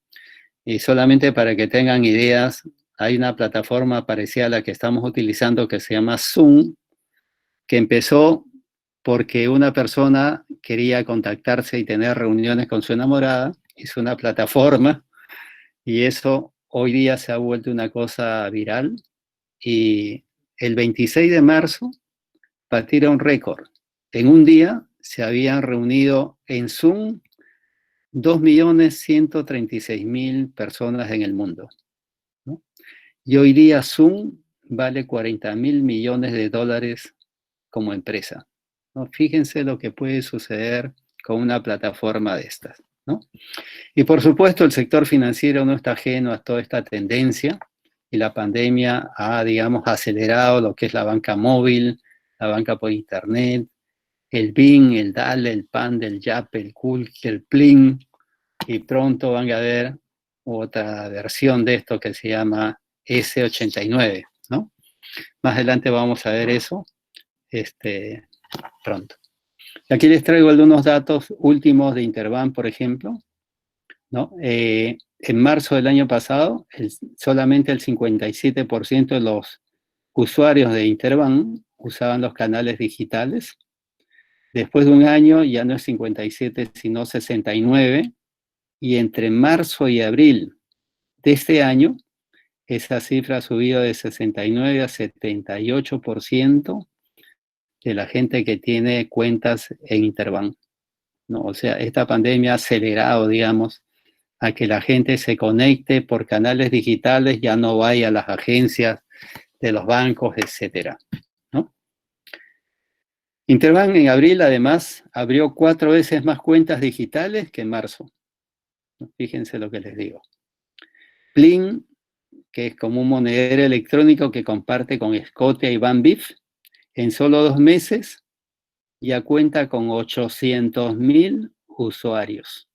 Y solamente para que tengan ideas, hay una plataforma parecida a la que estamos utilizando que se llama Zoom, que empezó porque una persona quería contactarse y tener reuniones con su enamorada, hizo una plataforma y eso hoy día se ha vuelto una cosa viral y el 26 de marzo batieron un récord. En un día se habían reunido en Zoom 2.136.000 personas en el mundo, ¿no? Y hoy día Zoom vale 40.000 millones de dólares como empresa, ¿no? Fíjense lo que puede suceder con una plataforma de estas, ¿no? Y por supuesto el sector financiero no está ajeno a toda esta tendencia y la pandemia ha, digamos, acelerado lo que es la banca móvil, la banca por internet, el BIN, el DAL, el PAN, el YAP, el KULK, el PLIN, y pronto van a ver otra versión de esto que se llama S89, ¿no? Más adelante vamos a ver eso pronto. Aquí les traigo algunos datos últimos de Interbank, por ejemplo, ¿no? En marzo del año pasado, solamente el 57% de los usuarios de Interbank usaban los canales digitales. Después de un año ya no es 57, sino 69, y entre marzo y abril de este año, esa cifra ha subido de 69 a 78% de la gente que tiene cuentas en Interbank, ¿no? O sea, esta pandemia ha acelerado, digamos, a que la gente se conecte por canales digitales, ya no vaya a las agencias de los bancos, etcétera, ¿no? Interbank en abril, además, abrió 4 veces más cuentas digitales que en marzo. Fíjense lo que les digo. Plin, que es como un monedero electrónico que comparte con Scotia y Banbif, en solo 2 meses ya cuenta con 800.000 usuarios.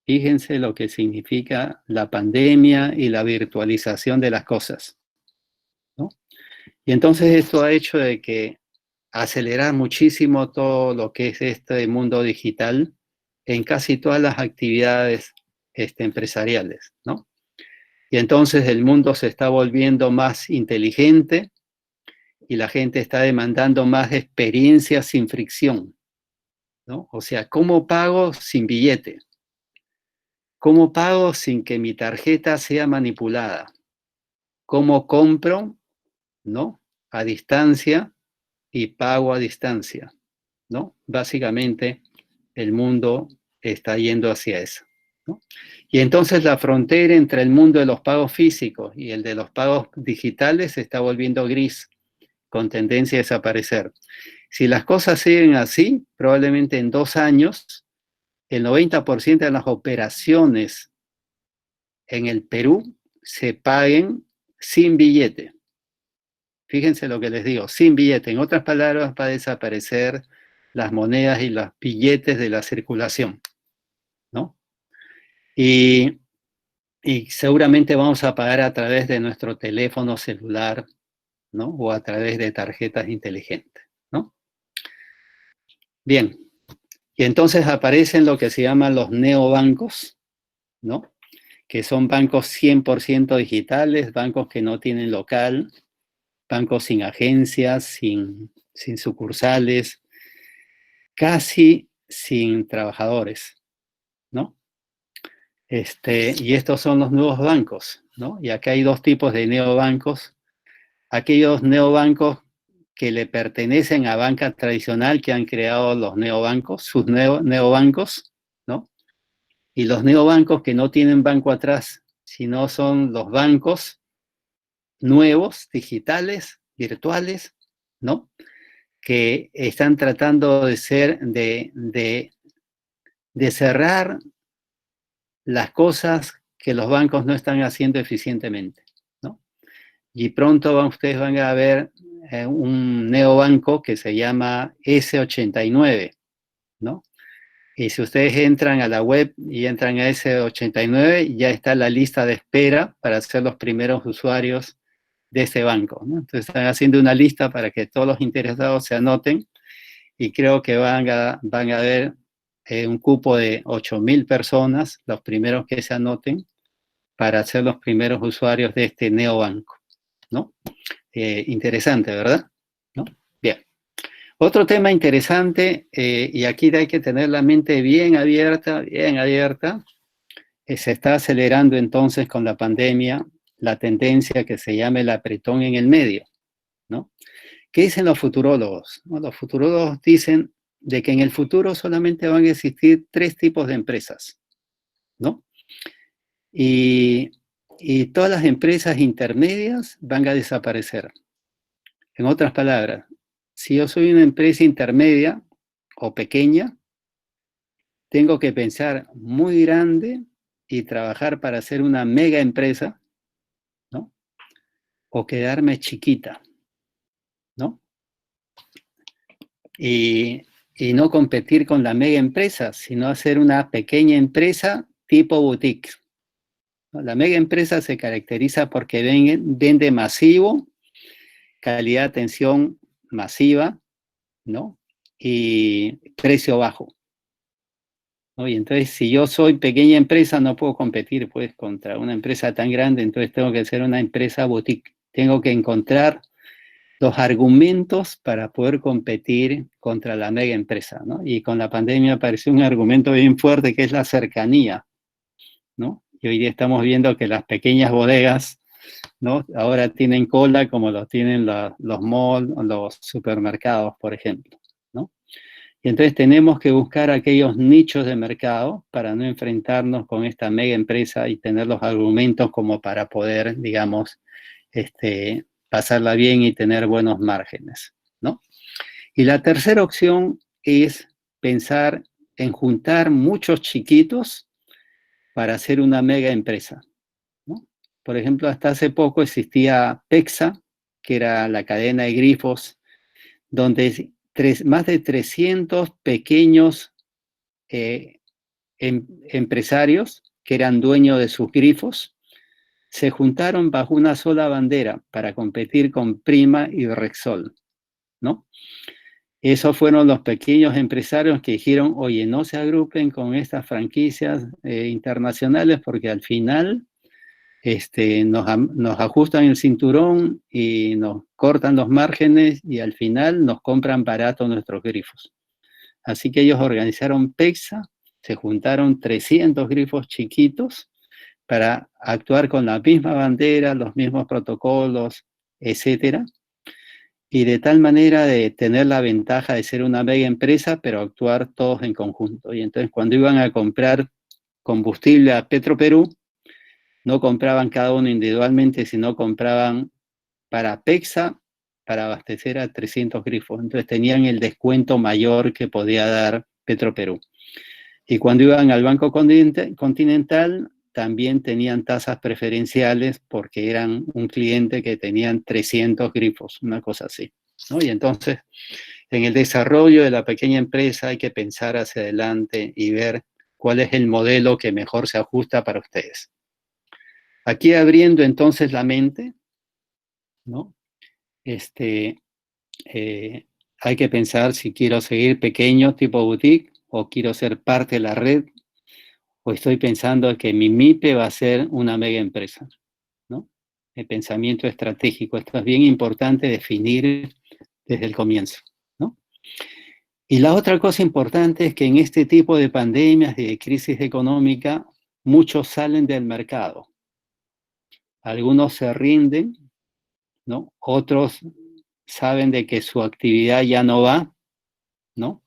Fíjense lo que significa la pandemia y la virtualización de las cosas, ¿no? Y entonces esto ha hecho de que acelerar muchísimo todo lo que es este mundo digital en casi todas las actividades empresariales, ¿no? Y entonces el mundo se está volviendo más inteligente y la gente está demandando más experiencias sin fricción, ¿no? O sea, ¿cómo pago sin billete? ¿Cómo pago sin que mi tarjeta sea manipulada? ¿Cómo compro, ¿no? A distancia y pago a distancia, ¿no? Básicamente el mundo está yendo hacia eso, ¿no? Y entonces la frontera entre el mundo de los pagos físicos y el de los pagos digitales se está volviendo gris, con tendencia a desaparecer. Si las cosas siguen así, probablemente en 2 años, el 90% de las operaciones en el Perú se paguen sin billete. Fíjense lo que les digo, sin billete. En otras palabras, va a desaparecer las monedas y los billetes de la circulación, ¿no? Y seguramente vamos a pagar a través de nuestro teléfono celular, ¿no? O a través de tarjetas inteligentes, ¿no? Bien, y entonces aparecen lo que se llaman los neobancos, ¿no? Que son bancos 100% digitales, bancos que no tienen local, bancos sin agencias, sin sucursales, casi sin trabajadores, ¿no? Y estos son los nuevos bancos, ¿no? Y acá hay 2 tipos de neobancos. Aquellos neobancos que le pertenecen a banca tradicional que han creado los neobancos, sus neobancos, ¿no? Y los neobancos que no tienen banco atrás, sino son los bancos nuevos, digitales, virtuales, ¿no? Que están tratando de cerrar las cosas que los bancos no están haciendo eficientemente, ¿no? Y pronto ustedes van a ver un neobanco que se llama S89, ¿no? Y si ustedes entran a la web y entran a S89, ya está la lista de espera para ser los primeros usuarios de ese banco, ¿no? Entonces están haciendo una lista para que todos los interesados se anoten y creo que van a ver un cupo de 8.000 personas, los primeros que se anoten, para ser los primeros usuarios de este neobanco, ¿no? Interesante, ¿verdad? ¿No? Bien. Otro tema interesante, y aquí hay que tener la mente bien abierta, se está acelerando entonces con la pandemia la tendencia que se llama el apretón en el medio, ¿no? ¿Qué dicen los futurólogos? Bueno, los futurólogos dicen de que en el futuro solamente van a existir 3 tipos de empresas, ¿no? Y todas las empresas intermedias van a desaparecer. En otras palabras, si yo soy una empresa intermedia o pequeña, tengo que pensar muy grande y trabajar para hacer una mega empresa, ¿no? O quedarme chiquita, ¿no? Y no competir con la mega empresa, sino hacer una pequeña empresa tipo boutique. La mega empresa se caracteriza porque vende masivo, calidad de atención masiva, ¿no? Y precio bajo, ¿no? Y entonces, si yo soy pequeña empresa, no puedo competir, pues, contra una empresa tan grande, entonces tengo que ser una empresa boutique. Tengo que encontrar los argumentos para poder competir contra la mega empresa, ¿no? Y con la pandemia apareció un argumento bien fuerte que es la cercanía, ¿no? Y hoy día estamos viendo que las pequeñas bodegas, ¿no? Ahora tienen cola como lo tienen los malls, los supermercados, por ejemplo, ¿no? Y entonces tenemos que buscar aquellos nichos de mercado para no enfrentarnos con esta mega empresa y tener los argumentos como para poder, digamos, pasarla bien y tener buenos márgenes, ¿no? Y la tercera opción es pensar en juntar muchos chiquitos para hacer una mega empresa, ¿no? Por ejemplo, hasta hace poco existía PEXA, que era la cadena de grifos, donde más de 300 pequeños empresarios que eran dueños de sus grifos, se juntaron bajo una sola bandera para competir con Prima y Rexol, ¿no? Esos fueron los pequeños empresarios que dijeron, oye, no se agrupen con estas franquicias internacionales porque al final nos ajustan el cinturón y nos cortan los márgenes y al final nos compran barato nuestros grifos. Así que ellos organizaron PEXA, se juntaron 300 grifos chiquitos para actuar con la misma bandera, los mismos protocolos, etcétera, y de tal manera de tener la ventaja de ser una mega empresa, pero actuar todos en conjunto. Y entonces cuando iban a comprar combustible a Petroperú, no compraban cada uno individualmente, sino compraban para PEXA, para abastecer a 300 grifos. Entonces tenían el descuento mayor que podía dar Petroperú. Y cuando iban al Banco Continental, también tenían tasas preferenciales porque eran un cliente que tenían 300 grifos, una cosa así, ¿no? Y entonces, en el desarrollo de la pequeña empresa hay que pensar hacia adelante y ver cuál es el modelo que mejor se ajusta para ustedes. Aquí abriendo entonces la mente, ¿no? Hay que pensar si quiero seguir pequeño, tipo boutique, o quiero ser parte de la red, o estoy pensando que mi MIPE va a ser una mega empresa, ¿no? El pensamiento estratégico, esto es bien importante definir desde el comienzo, ¿no? Y la otra cosa importante es que en este tipo de pandemias y de crisis económica, muchos salen del mercado. Algunos se rinden, ¿no? Otros saben de que su actividad ya no va, ¿no?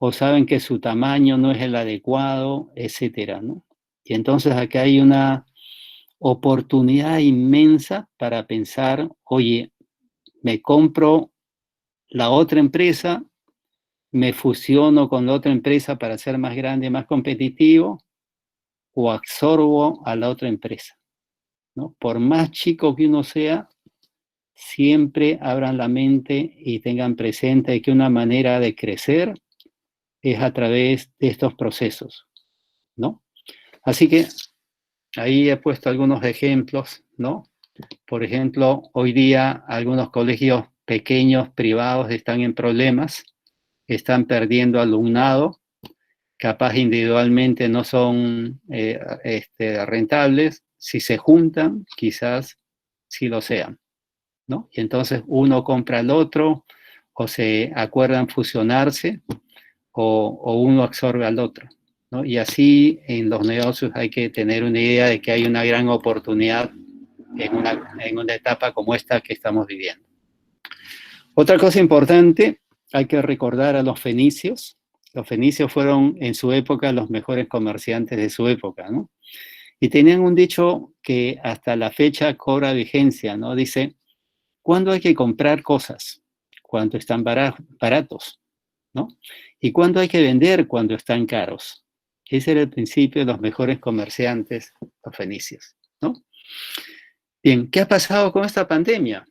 O saben que su tamaño no es el adecuado, etcétera, ¿no? Y entonces acá hay una oportunidad inmensa para pensar, oye, me compro la otra empresa, me fusiono con la otra empresa para ser más grande, más competitivo, o absorbo a la otra empresa, ¿no? Por más chico que uno sea, siempre abran la mente y tengan presente que una manera de crecer es a través de estos procesos, ¿no? Así que ahí he puesto algunos ejemplos, ¿no? Por ejemplo, hoy día algunos colegios pequeños, privados, están en problemas, están perdiendo alumnado, capaz individualmente no son rentables, si se juntan, quizás sí lo sean, ¿no? Y entonces uno compra al otro, o se acuerdan fusionarse, o uno absorbe al otro, ¿no? Y así en los negocios hay que tener una idea de que hay una gran oportunidad en una etapa como esta que estamos viviendo. Otra cosa importante, hay que recordar a los fenicios. Los fenicios fueron en su época los mejores comerciantes de su época, ¿no? Y tenían un dicho que hasta la fecha cobra vigencia, ¿no? Dice, ¿cuándo hay que comprar cosas? Cuando están baratos, ¿no? ¿Y cuándo hay que vender? Cuando están caros. Ese era el principio de los mejores comerciantes, los fenicios, ¿no? Bien, ¿qué ha pasado con esta pandemia?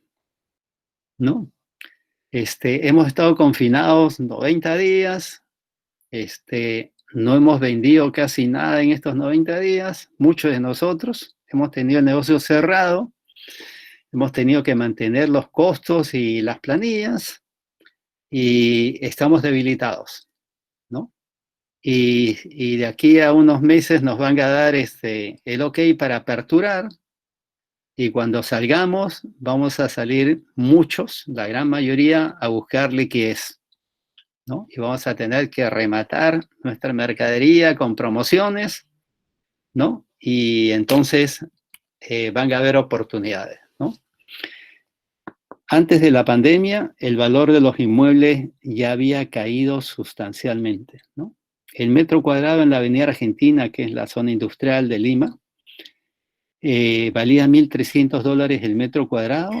¿No? Hemos estado confinados 90 días, no hemos vendido casi nada en estos 90 días, muchos de nosotros hemos tenido el negocio cerrado, hemos tenido que mantener los costos y las planillas y estamos debilitados, ¿no? Y de aquí a unos meses nos van a dar el ok para aperturar, y cuando salgamos vamos a salir muchos, la gran mayoría, a buscar liquidez, ¿no? Y vamos a tener que rematar nuestra mercadería con promociones, ¿no? Y entonces van a haber oportunidades, ¿no? Antes de la pandemia, el valor de los inmuebles ya había caído sustancialmente, ¿no? El metro cuadrado en la Avenida Argentina, que es la zona industrial de Lima, valía $1.300 el metro cuadrado,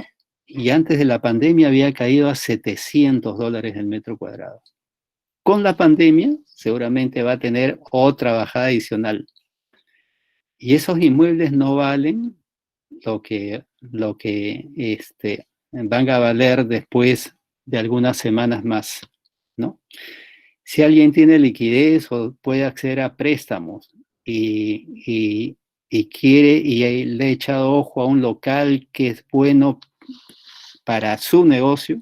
y antes de la pandemia había caído a $700 el metro cuadrado. Con la pandemia seguramente va a tener otra bajada adicional. Y esos inmuebles no valen lo que van a valer después de algunas semanas más, ¿no? Si alguien tiene liquidez o puede acceder a préstamos y quiere y le ha echado ojo a un local que es bueno para su negocio,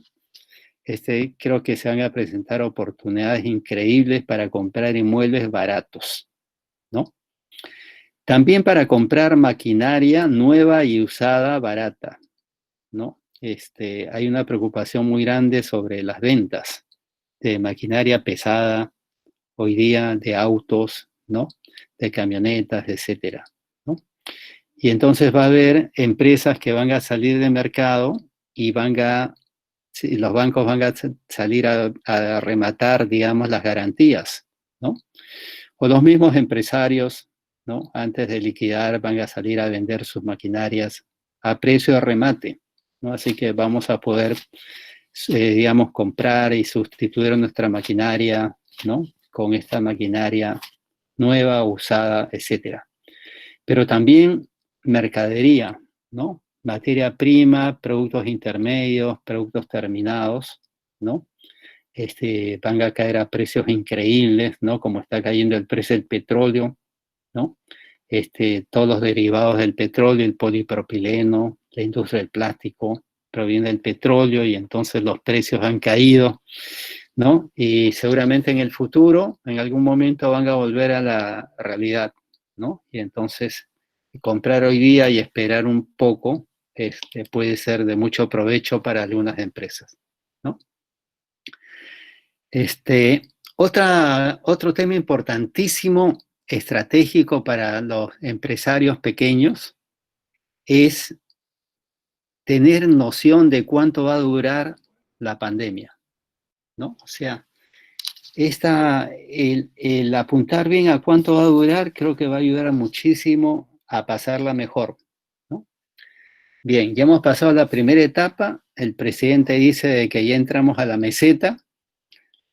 creo que se van a presentar oportunidades increíbles para comprar inmuebles baratos, ¿no? También para comprar maquinaria nueva y usada barata, ¿no? Hay una preocupación muy grande sobre las ventas de maquinaria pesada hoy día, de autos, ¿no? De camionetas, etcétera, ¿no? Y entonces va a haber empresas que van a salir de mercado y los bancos van a salir a rematar, digamos, las garantías, ¿no? O los mismos empresarios, ¿no? Antes de liquidar van a salir a vender sus maquinarias a precio de remate, ¿no? Así que vamos a poder, digamos, comprar y sustituir nuestra maquinaria, ¿no? Con esta maquinaria nueva, usada, etcétera. Pero también mercadería, ¿no? Materia prima, productos intermedios, productos terminados, ¿no? Van a caer a precios increíbles, ¿no? Como está cayendo el precio del petróleo, ¿no? Todos los derivados del petróleo, el polipropileno, la industria del plástico, proviene del petróleo, y entonces los precios han caído, ¿no? Y seguramente en el futuro, en algún momento van a volver a la realidad, ¿no? Y entonces comprar hoy día y esperar un poco puede ser de mucho provecho para algunas empresas, ¿no? Otro tema importantísimo, estratégico para los empresarios pequeños, es tener noción de cuánto va a durar la pandemia, ¿no? O sea, el apuntar bien a cuánto va a durar, creo que va a ayudar muchísimo a pasarla mejor, ¿no? Bien, ya hemos pasado la primera etapa, el presidente dice de que ya entramos a la meseta.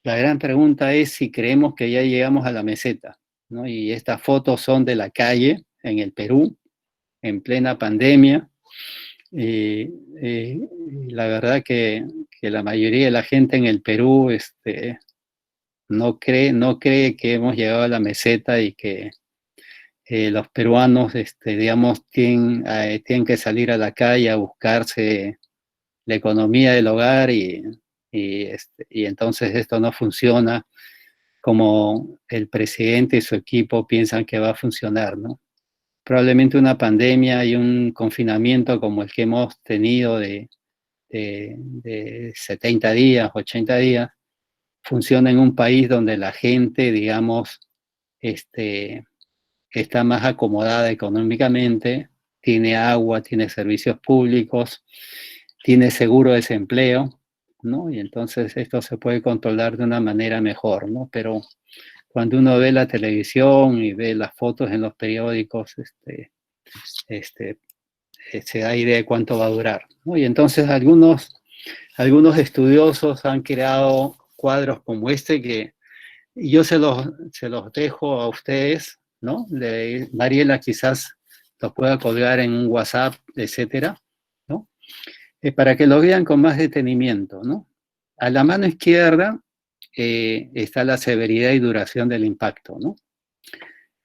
La gran pregunta es si creemos que ya llegamos a la meseta, ¿no? Y estas fotos son de la calle en el Perú, en plena pandemia. La verdad que la mayoría de la gente en el Perú no cree que hemos llegado a la meseta, y que los peruanos, digamos, tienen que salir a la calle a buscarse la economía del hogar, y entonces esto no funciona como el presidente y su equipo piensan que va a funcionar, ¿no? Probablemente una pandemia y un confinamiento como el que hemos tenido de 70 días, 80 días, funciona en un país donde la gente, digamos, está más acomodada económicamente, tiene agua, tiene servicios públicos, tiene seguro de desempleo, ¿no? Y entonces esto se puede controlar de una manera mejor, ¿no? Pero cuando uno ve la televisión y ve las fotos en los periódicos, se da idea de cuánto va a durar, ¿no? Y entonces algunos estudiosos han creado cuadros como este que yo se los dejo a ustedes, ¿no? Mariela quizás los pueda colgar en un WhatsApp, etcétera, ¿no? Para que lo vean con más detenimiento, ¿no? A la mano izquierda está la severidad y duración del impacto, ¿no?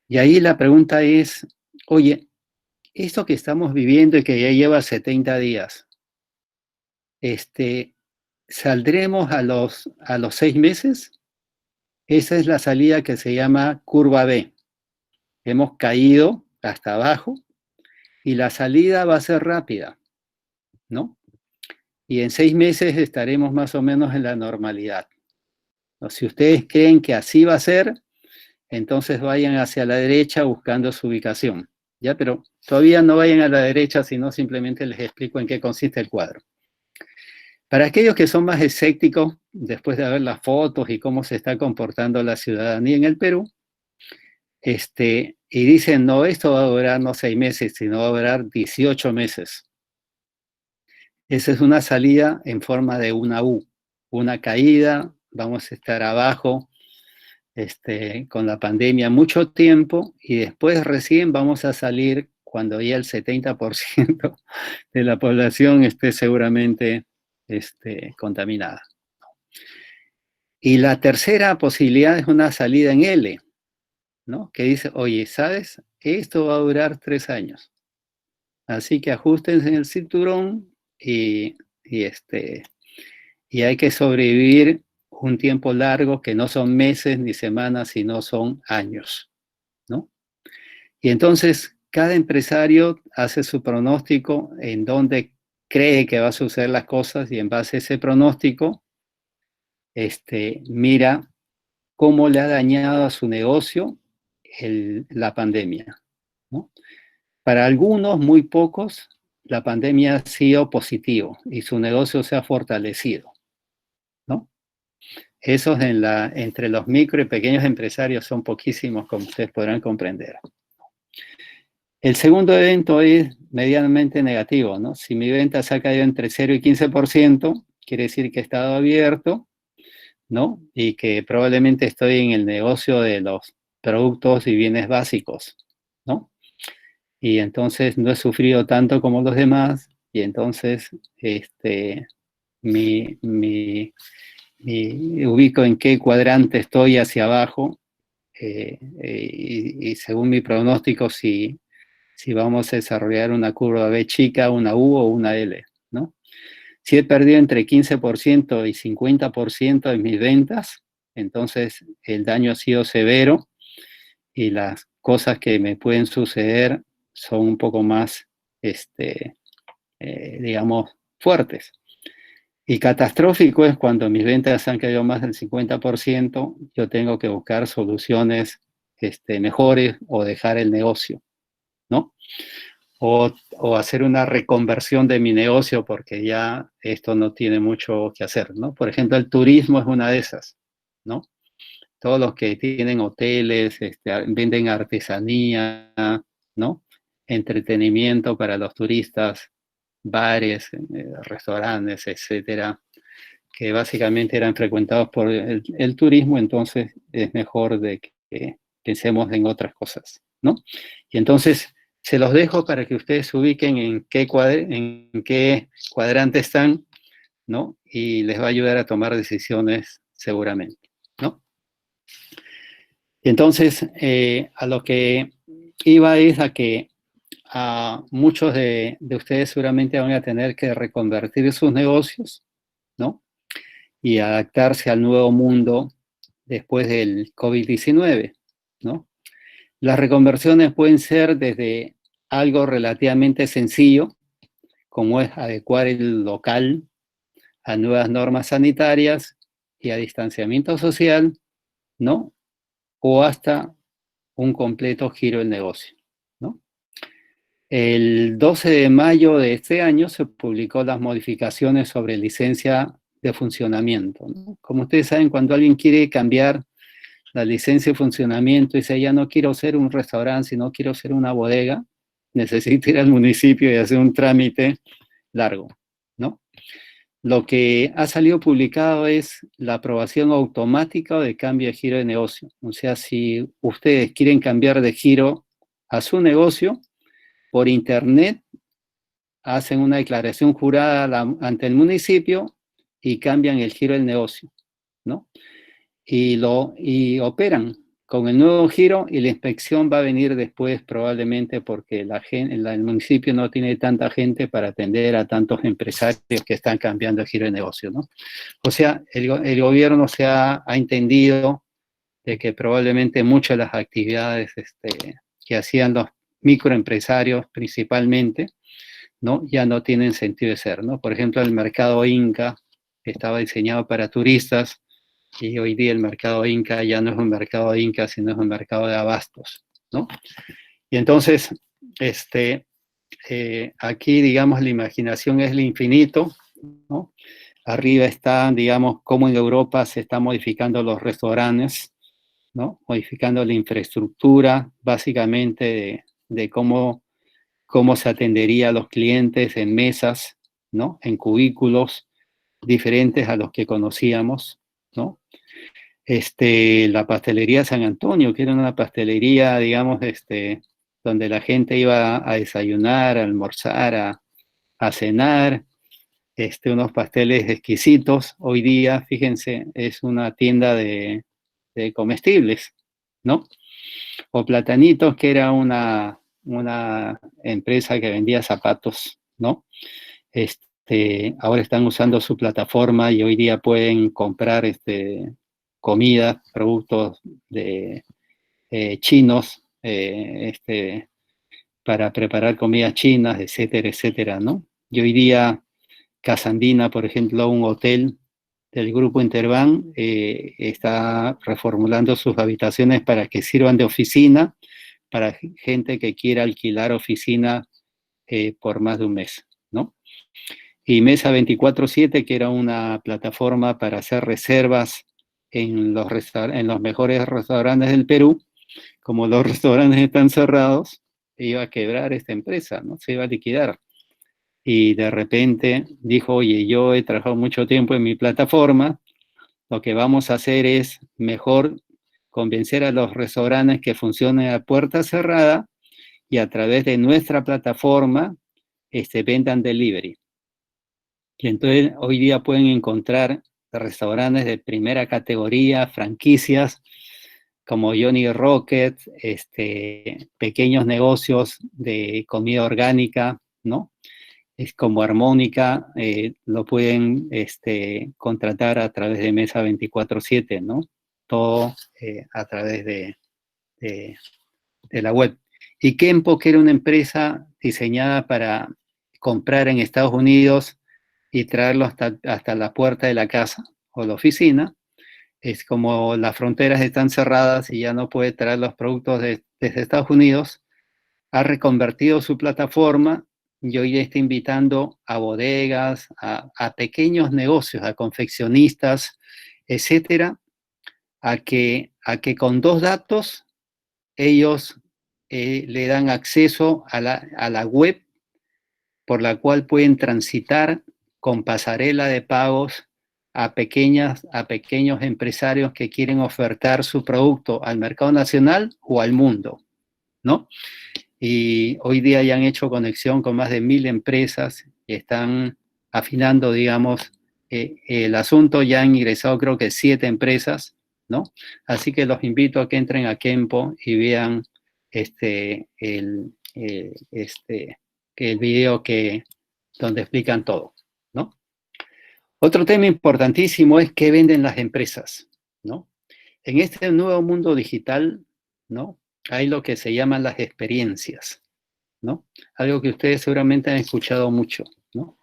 Y ahí la pregunta es, oye, esto que estamos viviendo y que ya lleva 70 días, ¿saldremos a los 6 meses? Esa es la salida que se llama curva B. Hemos caído hasta abajo y la salida va a ser rápida, ¿no? Y en 6 meses estaremos más o menos en la normalidad. ¿No? Si ustedes creen que así va a ser, entonces vayan hacia la derecha buscando su ubicación, ¿ya? Pero todavía no vayan a la derecha, sino simplemente les explico en qué consiste el cuadro. Para aquellos que son más escépticos, después de ver las fotos y cómo se está comportando la ciudadanía en el Perú, y dicen, no, esto va a durar no 6 meses, sino va a durar 18 meses. Esa es una salida en forma de una U, una caída, vamos a estar abajo con la pandemia mucho tiempo y después recién vamos a salir cuando ya el 70% de la población esté seguramente contaminada. Y la tercera posibilidad es una salida en L, ¿no? Que dice, oye, ¿sabes? Esto va a durar 3 años. Así que ajustense en el cinturón y hay que sobrevivir un tiempo largo que no son meses ni semanas, sino son años, ¿no? Y entonces cada empresario hace su pronóstico en donde cree que va a suceder las cosas y en base a ese pronóstico, mira cómo le ha dañado a su negocio la pandemia, ¿no? Para algunos, muy pocos, la pandemia ha sido positivo y su negocio se ha fortalecido, ¿no? Esos entre los micro y pequeños empresarios son poquísimos, como ustedes podrán comprender. El segundo evento es medianamente negativo, ¿no? Si mi venta se ha caído entre 0 y 15%, quiere decir que he estado abierto, ¿no? Y que probablemente estoy en el negocio de los productos y bienes básicos, ¿no? Y entonces no he sufrido tanto como los demás, y entonces ubico en qué cuadrante estoy hacia abajo, y según mi pronóstico, si vamos a desarrollar una curva B chica, una U o una L, ¿no? Si he perdido entre 15% y 50% en mis ventas, entonces el daño ha sido severo y las cosas que me pueden suceder son un poco más, digamos, fuertes. Y catastrófico es cuando mis ventas han caído más del 50%, yo tengo que buscar soluciones mejores o dejar el negocio, ¿no? O hacer una reconversión de mi negocio porque ya esto no tiene mucho que hacer, ¿no? Por ejemplo, el turismo es una de esas, ¿no? Todos los que tienen hoteles, venden artesanía, ¿no? Entretenimiento para los turistas, bares, restaurantes, etcétera, que básicamente eran frecuentados por el turismo, entonces es mejor de que pensemos en otras cosas, ¿no? Y entonces se los dejo para que ustedes se ubiquen en qué cuadrante están, ¿no? Y les va a ayudar a tomar decisiones seguramente, ¿no? Entonces, a lo que iba es a que a muchos de ustedes seguramente van a tener que reconvertir sus negocios, ¿no? Y adaptarse al nuevo mundo después del COVID-19, ¿no? Las reconversiones pueden ser desde algo relativamente sencillo, como es adecuar el local a nuevas normas sanitarias y a distanciamiento social, ¿no? O hasta un completo giro del negocio, ¿no? El 12 de mayo de este año se publicó las modificaciones sobre licencia de funcionamiento, ¿no? Como ustedes saben, cuando alguien quiere cambiar la licencia de funcionamiento y dice, ya no quiero ser un restaurante, sino quiero ser una bodega, necesita ir al municipio y hacer un trámite largo, ¿no? Lo que ha salido publicado es la aprobación automática de cambio de giro de negocio. O sea, si ustedes quieren cambiar de giro a su negocio, por internet hacen una declaración jurada ante el municipio y cambian el giro del negocio, ¿no? Y operan con el nuevo giro y la inspección va a venir después probablemente porque el municipio no tiene tanta gente para atender a tantos empresarios que están cambiando el giro de negocio, ¿no? O sea, el gobierno ha entendido de que probablemente muchas de las actividades que hacían los microempresarios principalmente, ¿no? Ya no tienen sentido de ser, ¿no? Por ejemplo, el mercado Inca estaba diseñado para turistas, y hoy día el mercado Inca ya no es un mercado Inca, sino es un mercado de abastos, ¿no? Y entonces, aquí, digamos, la imaginación es el infinito, ¿no? Arriba está, digamos, cómo en Europa se están modificando los restaurantes, ¿no? Modificando la infraestructura, básicamente, de cómo se atendería a los clientes en mesas, ¿no? En cubículos diferentes a los que conocíamos, ¿no? La pastelería San Antonio, que era una pastelería, digamos, donde la gente iba a desayunar, a almorzar, a cenar, unos pasteles exquisitos. Hoy día, fíjense, es una tienda de comestibles, ¿no? O Platanitos, que era una empresa que vendía zapatos, ¿no? Ahora están usando su plataforma y hoy día pueden comprar comida, productos chinos, para preparar comidas chinas, etcétera, etcétera, ¿no? Y hoy día Casandina, por ejemplo, un hotel del grupo Interban, está reformulando sus habitaciones para que sirvan de oficina para gente que quiera alquilar oficina por más de un mes, ¿no? Y Mesa 24/7, que era una plataforma para hacer reservas en los mejores restaurantes del Perú. Como los restaurantes están cerrados, iba a quebrar esta empresa, ¿no? Se iba a liquidar. Y de repente dijo, oye, yo he trabajado mucho tiempo en mi plataforma, lo que vamos a hacer es mejor convencer a los restaurantes que funcionen a puerta cerrada y a través de nuestra plataforma vendan delivery. Y entonces hoy día pueden encontrar restaurantes de primera categoría, franquicias como Johnny Rocket, pequeños negocios de comida orgánica, ¿no? Es como Armónica, lo pueden contratar a través de Mesa 24/7, ¿no? Todo a través de la web. Y Kenpo, que era una empresa diseñada para comprar en Estados Unidos y traerlo hasta la puerta de la casa o la oficina, es como las fronteras están cerradas y ya no puede traer los productos desde Estados Unidos, ha reconvertido su plataforma y hoy está invitando a bodegas, a pequeños negocios, a confeccionistas, etcétera, a que con 2 datos ellos le dan acceso a la web por la cual pueden transitar con pasarela de pagos a pequeños empresarios que quieren ofertar su producto al mercado nacional o al mundo, ¿no? Y hoy día ya han hecho conexión con más de 1000 empresas y están afinando, digamos, el asunto. Ya han ingresado creo que 7 empresas, ¿no? Así que los invito a que entren a Kenpo y vean el video donde explican todo, ¿no? Otro tema importantísimo es qué venden las empresas, ¿no? En este nuevo mundo digital, ¿no? Hay lo que se llaman las experiencias, ¿no? Algo que ustedes seguramente han escuchado mucho, ¿no?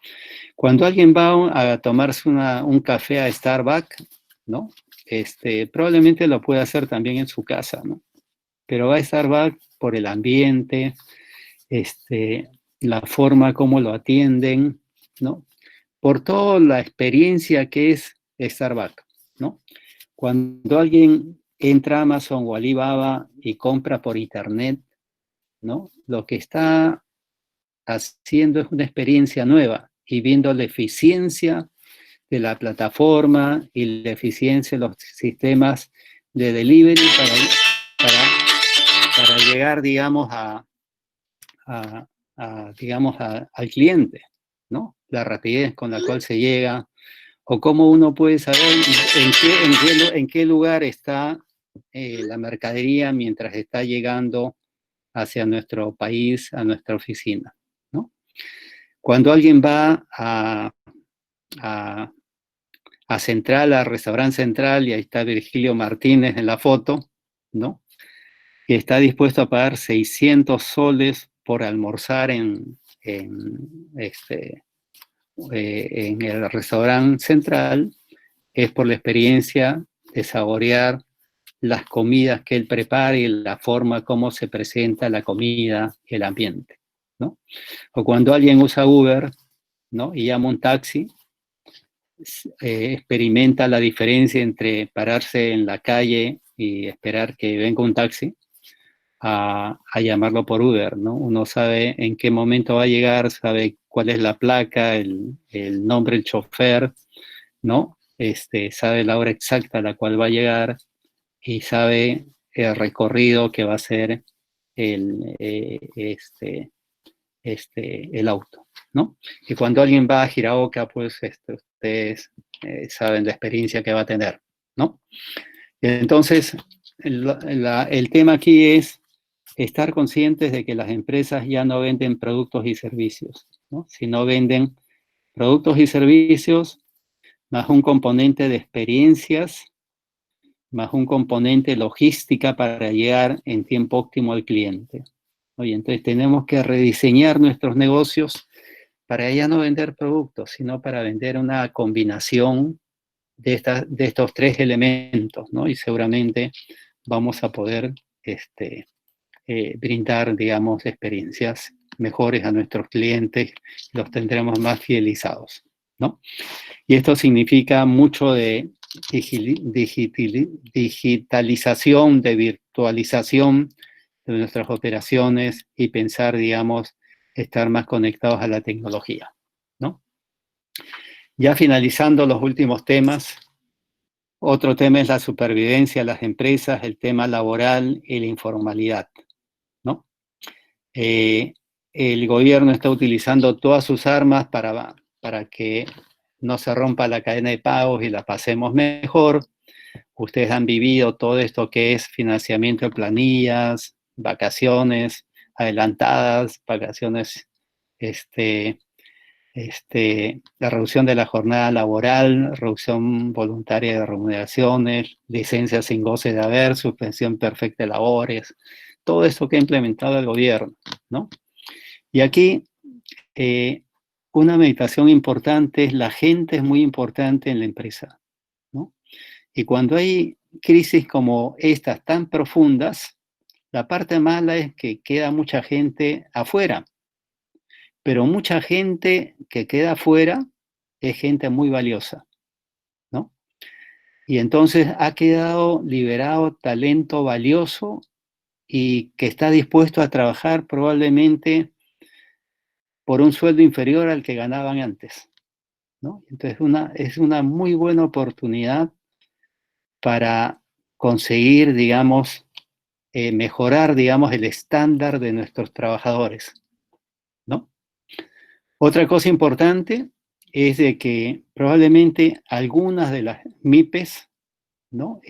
Cuando alguien va a tomarse un café a Starbucks, ¿no? Probablemente lo puede hacer también en su casa, ¿no? Pero va a Starbucks por el ambiente, la forma como lo atienden, ¿no? Por toda la experiencia que es Starbucks, ¿no? Cuando alguien entra a Amazon o Alibaba y compra por internet, ¿no? Lo que está haciendo es una experiencia nueva y viendo la eficiencia de la plataforma y la eficiencia de los sistemas de delivery para llegar, digamos, al cliente, ¿no? La rapidez con la cual se llega, o cómo uno puede saber en qué lugar está la mercadería mientras está llegando hacia nuestro país, a nuestra oficina, ¿no? Cuando alguien va a Central, al restaurante Central, y ahí está Virgilio Martínez en la foto, ¿no? Que está dispuesto a pagar 600 soles por almorzar en el restaurante Central, es por la experiencia de saborear las comidas que él prepara y la forma como se presenta la comida y el ambiente, ¿no? O cuando alguien usa Uber, ¿no? Y llama un taxi, experimenta la diferencia entre pararse en la calle y esperar que venga un taxi a llamarlo por Uber, ¿no? Uno sabe en qué momento va a llegar, sabe cuál es la placa, el nombre del chofer, ¿no? Sabe la hora exacta a la cual va a llegar y sabe el recorrido que va a hacer el, el auto, ¿no? Y cuando alguien va a Jiraoka, pues ustedes saben la experiencia que va a tener, ¿no? Entonces, el tema aquí es estar conscientes de que las empresas ya no venden productos y servicios, ¿no? Sino venden productos y servicios más un componente de experiencias, más un componente logística para llegar en tiempo óptimo al cliente. Oye, entonces tenemos que rediseñar nuestros negocios para ya no vender productos, sino para vender una combinación de estos tres elementos, ¿no? Y seguramente vamos a poder brindar, digamos, experiencias mejores a nuestros clientes, los tendremos más fidelizados, ¿no? Y esto significa mucho de digitalización, de virtualización de nuestras operaciones y pensar, digamos, estar más conectados a la tecnología, ¿no? Ya finalizando los últimos temas, otro tema es la supervivencia de las empresas, el tema laboral y la informalidad, ¿no? El gobierno está utilizando todas sus armas para que no se rompa la cadena de pagos y la pasemos mejor. Ustedes han vivido todo esto que es financiamiento de planillas, vacaciones adelantadas, vacaciones, la reducción de la jornada laboral, reducción voluntaria de remuneraciones, licencias sin goce de haber, suspensión perfecta de labores, todo esto que ha implementado el gobierno, ¿no? Y aquí una meditación importante es la gente es muy importante en la empresa, ¿no? Y cuando hay crisis como estas tan profundas, la parte mala es que queda mucha gente afuera, pero mucha gente que queda afuera es gente muy valiosa, ¿no? Y entonces ha quedado liberado talento valioso y que está dispuesto a trabajar probablemente por un sueldo inferior al que ganaban antes, ¿no? Entonces es una muy buena oportunidad para conseguir, digamos, mejorar, digamos, el estándar de nuestros trabajadores, ¿no? Otra cosa importante es de que probablemente algunas de las MIPES, ¿no?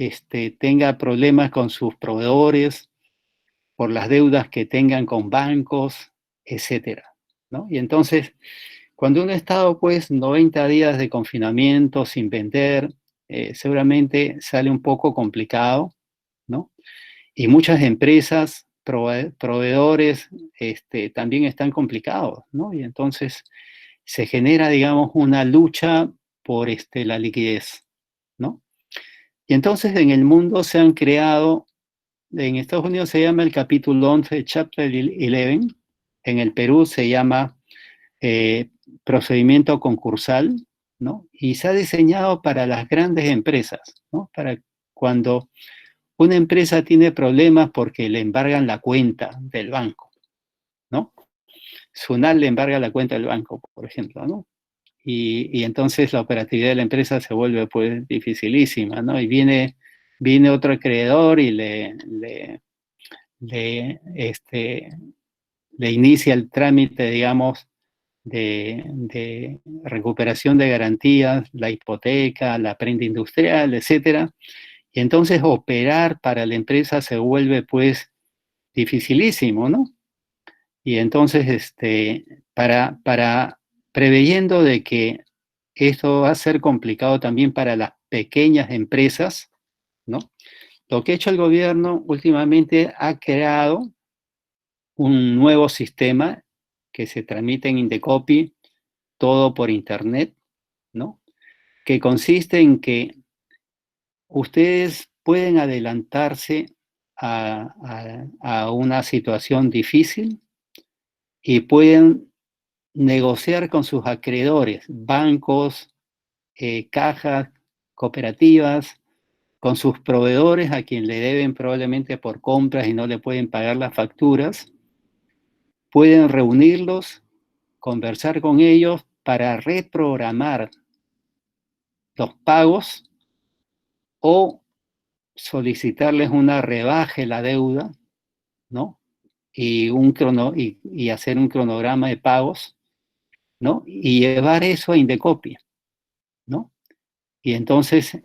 Tenga problemas con sus proveedores por las deudas que tengan con bancos, etcétera, ¿no? Y entonces, cuando uno ha estado, pues, 90 días de confinamiento sin vender, seguramente sale un poco complicado, ¿no? Y muchas empresas, proveedores, también están complicados, ¿no? Y entonces se genera, digamos, una lucha por la liquidez, ¿no? Y entonces en el mundo se han creado, en Estados Unidos se llama el capítulo 11, Chapter 11, en el Perú se llama procedimiento concursal, ¿no? Y se ha diseñado para las grandes empresas, ¿no? Para cuando una empresa tiene problemas porque le embargan la cuenta del banco, ¿no? SUNAT le embarga la cuenta del banco, por ejemplo, ¿no? Y entonces la operatividad de la empresa se vuelve, pues, dificilísima, ¿no? Y viene otro acreedor y le inicia el trámite, digamos, de recuperación de garantías, la hipoteca, la prenda industrial, etcétera. Y entonces operar para la empresa se vuelve, pues, dificilísimo, ¿no? Y entonces, preveyendo de que esto va a ser complicado también para las pequeñas empresas, ¿no? Lo que ha hecho el gobierno últimamente ha creado un nuevo sistema que se tramita en Indecopi, todo por internet, ¿no? Que consiste en que ustedes pueden adelantarse a una situación difícil y pueden negociar con sus acreedores, bancos, cajas, cooperativas, con sus proveedores a quien le deben probablemente por compras y no le pueden pagar las facturas, pueden reunirlos, conversar con ellos para reprogramar los pagos o solicitarles una rebaja de la deuda, ¿no? Y hacer un cronograma de pagos, ¿no? Y llevar eso a Indecopi, ¿no? Y entonces,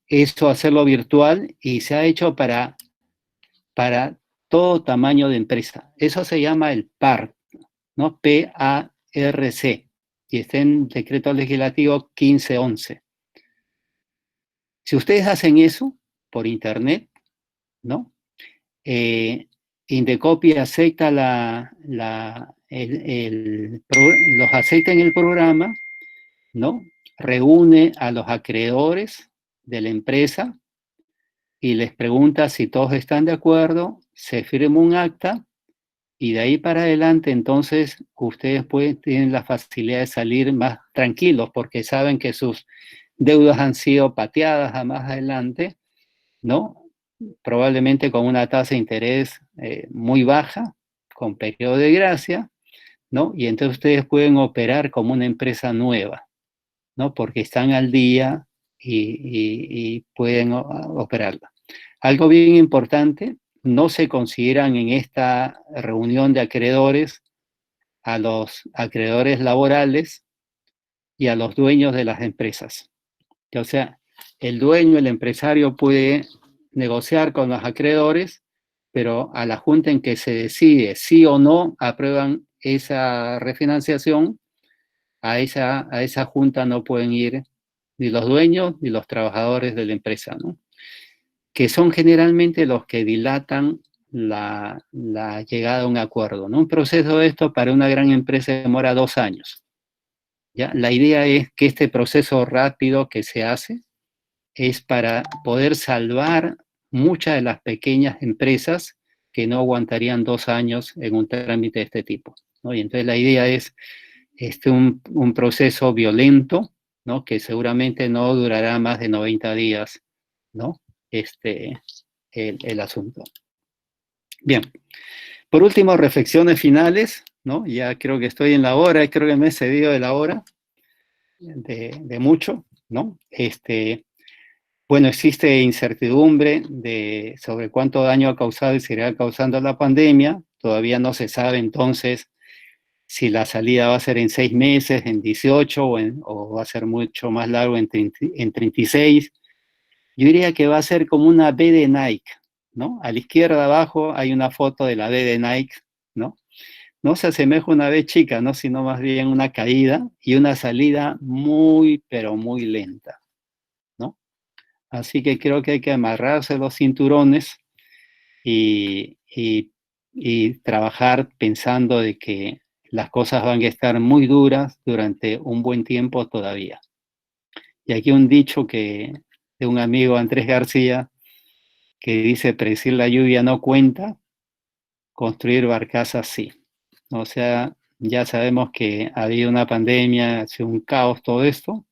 eso hacerlo virtual y se ha hecho para todo tamaño de empresa. Eso se llama el PAR, ¿no? P-A-R-C, y está en Decreto Legislativo 1511. Si ustedes hacen eso por internet, ¿no? Indecopi acepta los acepta en el programa, ¿no? Reúne a los acreedores de la empresa y les pregunta si todos están de acuerdo, se firma un acta y de ahí para adelante entonces ustedes tienen la facilidad de salir más tranquilos porque saben que sus deudas han sido pateadas a más adelante, ¿no? Probablemente con una tasa de interés muy baja, con periodo de gracia, ¿no? Y entonces ustedes pueden operar como una empresa nueva, ¿no? Porque están al día y pueden operarla. Algo bien importante, no se consideran en esta reunión de acreedores a los acreedores laborales y a los dueños de las empresas. O sea, el dueño, el empresario puede negociar con los acreedores, pero a la junta en que se decide sí o no aprueban esa refinanciación, a esa junta no pueden ir ni los dueños ni los trabajadores de la empresa, ¿no? Que son generalmente los que dilatan la llegada a un acuerdo, ¿no? Un proceso de esto para una gran empresa demora 2 años. ¿Ya? La idea es que este proceso rápido que se hace es para poder salvar muchas de las pequeñas empresas que no aguantarían 2 años en un trámite de este tipo, ¿no? Y entonces la idea es un proceso violento, ¿no? Que seguramente no durará más de 90 días, ¿no? El asunto. Bien. Por último, reflexiones finales, ¿no? Ya creo que estoy en la hora, creo que me he cedido de la hora, de mucho, ¿no? Bueno, existe incertidumbre sobre cuánto daño ha causado y seguirá causando la pandemia. Todavía no se sabe entonces si la salida va a ser en 6 meses, en 18 o va a ser mucho más largo en 36. Yo diría que va a ser como una B de Nike, ¿no? A la izquierda abajo hay una foto de la B de Nike, ¿no? No se asemeja a una B chica, ¿no? Sino más bien una caída y una salida muy, pero muy lenta, Así que creo que hay que amarrarse los cinturones y trabajar pensando de que las cosas van a estar muy duras durante un buen tiempo todavía. Y aquí un dicho de un amigo, Andrés García, que dice: predecir la lluvia no cuenta, construir barcazas sí. O sea, ya sabemos que ha habido una pandemia, ha sido un caos todo esto,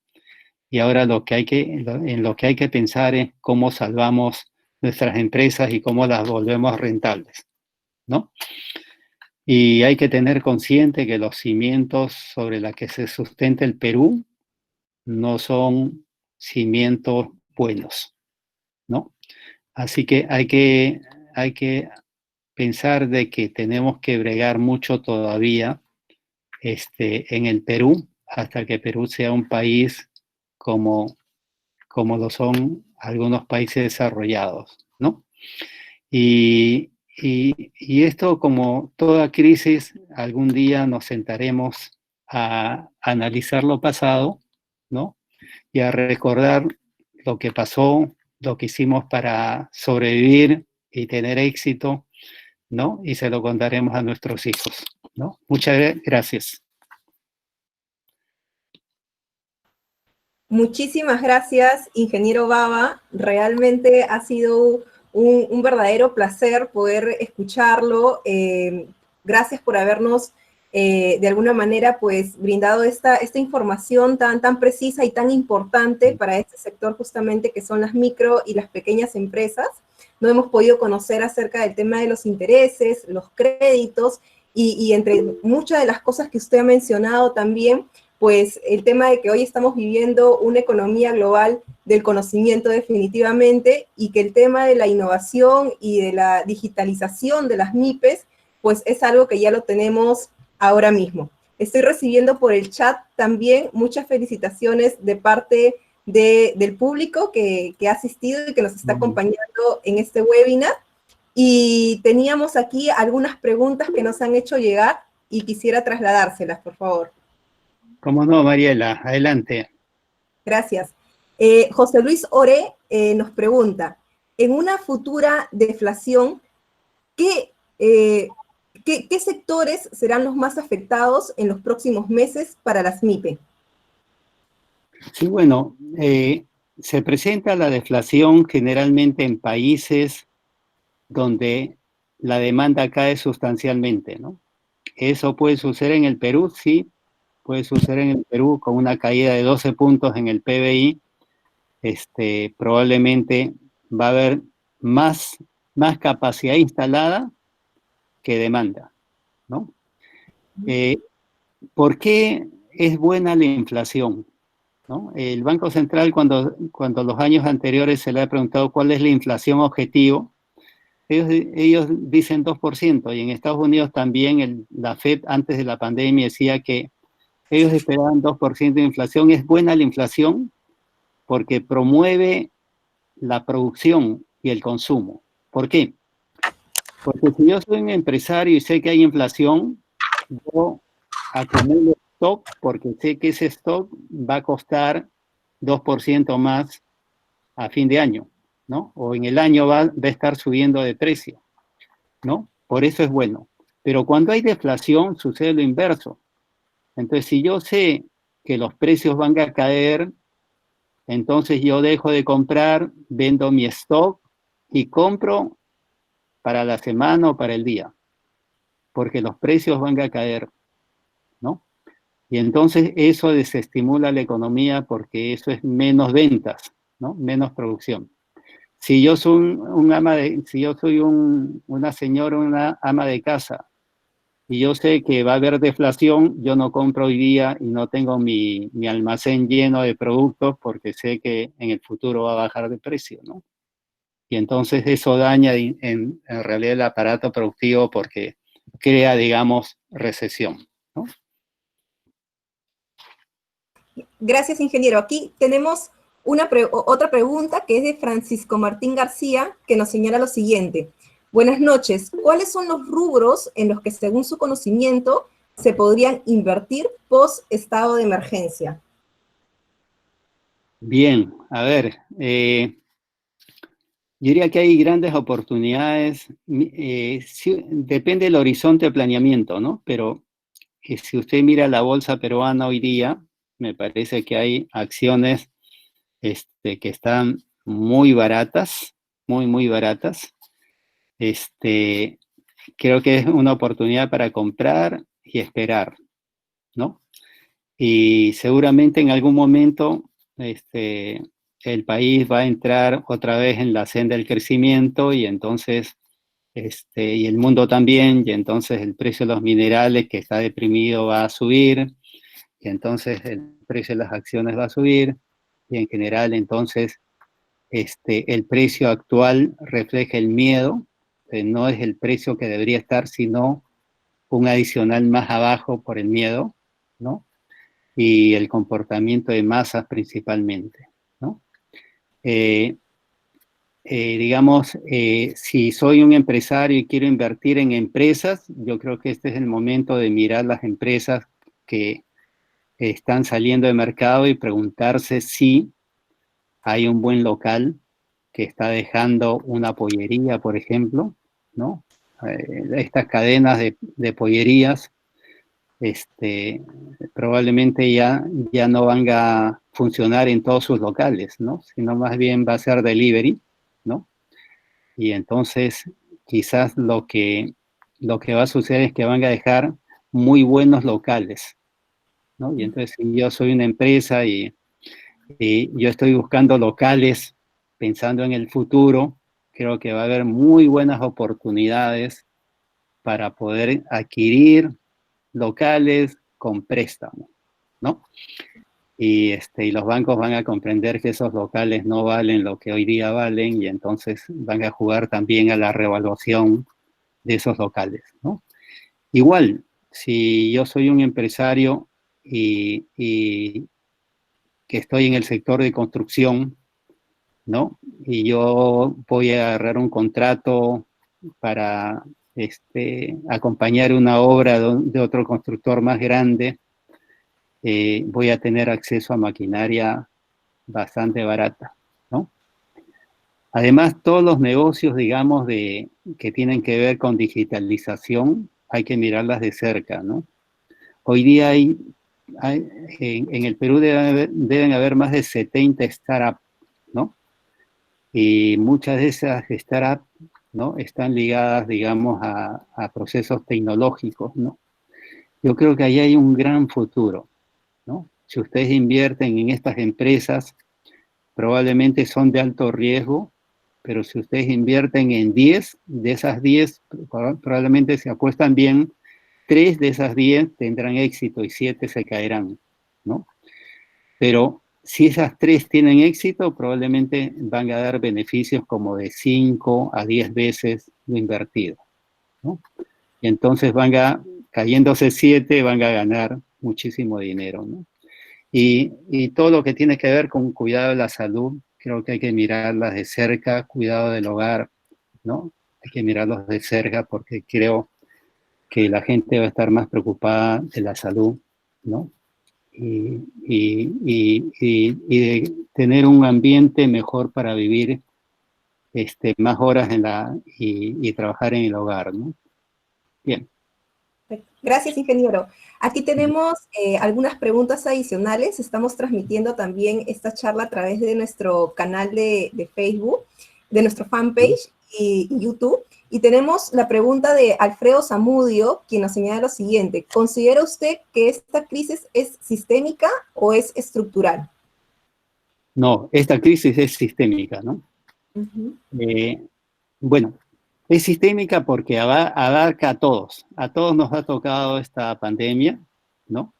y ahora en lo que hay que pensar es cómo salvamos nuestras empresas y cómo las volvemos rentables, ¿no? Y hay que tener consciente que los cimientos sobre los que se sustenta el Perú no son cimientos buenos, ¿no? Así que hay que pensar de que tenemos que bregar mucho todavía en el Perú, hasta que Perú sea un país como, como lo son algunos países desarrollados, ¿no? Y esto, como toda crisis, algún día nos sentaremos a analizar lo pasado, ¿no? Y a recordar lo que pasó, lo que hicimos para sobrevivir y tener éxito, ¿no? Y se lo contaremos a nuestros hijos, ¿no? Muchas gracias. Muchísimas gracias, ingeniero Baba. Realmente ha sido un verdadero placer poder escucharlo. Gracias por habernos, de alguna manera, pues, brindado esta información tan precisa y tan importante para este sector justamente que son las micro y las pequeñas empresas. No hemos podido conocer acerca del tema de los intereses, los créditos y entre muchas de las cosas que usted ha mencionado también, pues el tema de que hoy estamos viviendo una economía global del conocimiento definitivamente y que el tema de la innovación y de la digitalización de las MIPES, pues es algo que ya lo tenemos ahora mismo. Estoy recibiendo por el chat también muchas felicitaciones de parte del público que ha asistido y que nos está acompañando en este webinar. Y teníamos aquí algunas preguntas que nos han hecho llegar y quisiera trasladárselas, por favor. ¿Cómo no, Mariela? Adelante. Gracias. José Luis Ore nos pregunta, en una futura deflación, ¿qué sectores serán los más afectados en los próximos meses para las MIPE? Sí, bueno, se presenta la deflación generalmente en países donde la demanda cae sustancialmente, ¿no? Eso puede suceder en el Perú, sí, puede suceder en el Perú con una caída de 12 puntos en el PBI. Probablemente va a haber más capacidad instalada que demanda, ¿no? ¿Por qué es buena la inflación? ¿No? El Banco Central, cuando los años anteriores se le ha preguntado cuál es la inflación objetivo, ellos dicen 2%, y en Estados Unidos también la FED antes de la pandemia decía que ellos esperaban 2% de inflación. Es buena la inflación porque promueve la producción y el consumo. ¿Por qué? Porque si yo soy un empresario y sé que hay inflación, yo acumulo stock porque sé que ese stock va a costar 2% más a fin de año, ¿no? O en el año va a estar subiendo de precio, ¿no? Por eso es bueno. Pero cuando hay deflación sucede lo inverso. Entonces, si yo sé que los precios van a caer, entonces yo dejo de comprar, vendo mi stock y compro para la semana o para el día, porque los precios van a caer, ¿no? Y entonces eso desestimula la economía porque eso es menos ventas, ¿no? Menos producción. Si yo soy una señora, una ama de casa, y yo sé que va a haber deflación, yo no compro hoy día y no tengo mi almacén lleno de productos porque sé que en el futuro va a bajar de precio, ¿no? Y entonces eso daña en realidad el aparato productivo porque crea, digamos, recesión, ¿no? Gracias, ingeniero. Aquí tenemos otra pregunta que es de Francisco Martín García, que nos señala lo siguiente. Buenas noches. ¿Cuáles son los rubros en los que, según su conocimiento, se podrían invertir post estado de emergencia? Bien, a ver, Yo diría que hay grandes oportunidades, sí, depende del horizonte de planeamiento, ¿no? Pero si usted mira la bolsa peruana hoy día, me parece que hay acciones que están muy baratas, muy baratas. Creo que es una oportunidad para comprar y esperar, ¿no? Y seguramente en algún momento el país va a entrar otra vez en la senda del crecimiento y entonces, y el mundo también, y entonces el precio de los minerales que está deprimido va a subir, y entonces el precio de las acciones va a subir, y en general entonces el precio actual refleja el miedo, no es el precio que debería estar, sino un adicional más abajo por el miedo, ¿no? Y el comportamiento de masas principalmente, ¿no? Digamos, si soy un empresario y quiero invertir en empresas, yo creo que este es el momento de mirar las empresas que están saliendo de mercado y preguntarse si hay un buen local que está dejando una pollería, por ejemplo, ¿no? Estas cadenas de pollerías probablemente ya no van a funcionar en todos sus locales, ¿no? Sino más bien va a ser delivery, ¿no? Y entonces quizás lo que va a suceder es que van a dejar muy buenos locales, ¿no? Y entonces si yo soy una empresa y yo estoy buscando locales pensando en el futuro, creo que va a haber muy buenas oportunidades para poder adquirir locales con préstamo, ¿no? Y los bancos van a comprender que esos locales no valen lo que hoy día valen y entonces van a jugar también a la revaluación de esos locales, ¿no? Igual, si yo soy un empresario y que estoy en el sector de construcción, ¿no? Y yo voy a agarrar un contrato para acompañar una obra de otro constructor más grande, voy a tener acceso a maquinaria bastante barata, ¿no? Además, todos los negocios, digamos, que tienen que ver con digitalización, hay que mirarlas de cerca, ¿no? Hoy día en el Perú deben haber más de 70 startups, ¿no? Y muchas de esas startups, ¿no? Están ligadas, digamos, a procesos tecnológicos, ¿no? Yo creo que ahí hay un gran futuro, ¿no? Si ustedes invierten en estas empresas, probablemente son de alto riesgo, pero si ustedes invierten en 10, de esas 10, probablemente se apuestan bien, 3 de esas 10 tendrán éxito y 7 se caerán, ¿no? Pero si esas 3 tienen éxito, probablemente van a dar beneficios como de 5 a 10 veces lo invertido, ¿no? Y entonces cayéndose 7, van a ganar muchísimo dinero, ¿no? Y todo lo que tiene que ver con cuidado de la salud, creo que hay que mirarlas de cerca, cuidado del hogar, ¿no? Hay que mirarlos de cerca porque creo que la gente va a estar más preocupada de la salud, ¿no? Y de tener un ambiente mejor para vivir más horas y trabajar en el hogar, ¿no? Bien. Gracias, ingeniero. Aquí tenemos algunas preguntas adicionales. Estamos transmitiendo también esta charla a través de nuestro canal de Facebook, de nuestro fanpage y YouTube. Y tenemos la pregunta de Alfredo Zamudio, quien nos señala lo siguiente. ¿Considera usted que esta crisis es sistémica o es estructural? No, esta crisis es sistémica, ¿no? Bueno, es sistémica porque abarca a todos nos ha tocado esta pandemia, ¿no?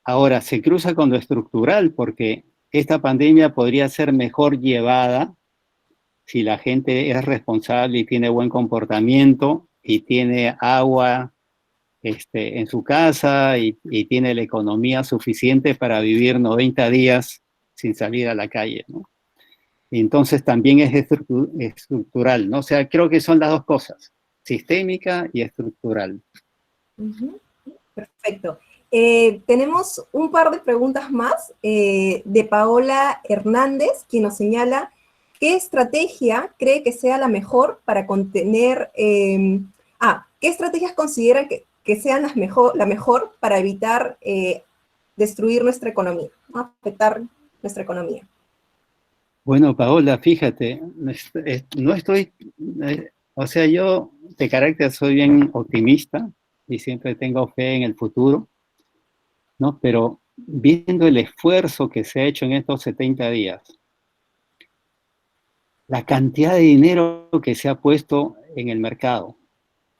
Ahora, se cruza con lo estructural porque esta pandemia podría ser mejor llevada si la gente es responsable y tiene buen comportamiento y tiene agua en su casa y tiene la economía suficiente para vivir 90 días sin salir a la calle, ¿no? Entonces también es estructural, ¿no? O sea, creo que son las dos cosas, sistémica y estructural. Perfecto. Tenemos un par de preguntas más de Paola Hernández, quien nos señala, ¿qué estrategia cree que sea la mejor para contener, qué estrategias considera que sean la mejor para evitar destruir nuestra economía, ¿no? Afectar nuestra economía? Bueno, Paola, fíjate, no estoy, o sea, yo de carácter soy bien optimista y siempre tengo fe en el futuro, ¿no? Pero viendo el esfuerzo que se ha hecho en estos 70 días, la cantidad de dinero que se ha puesto en el mercado,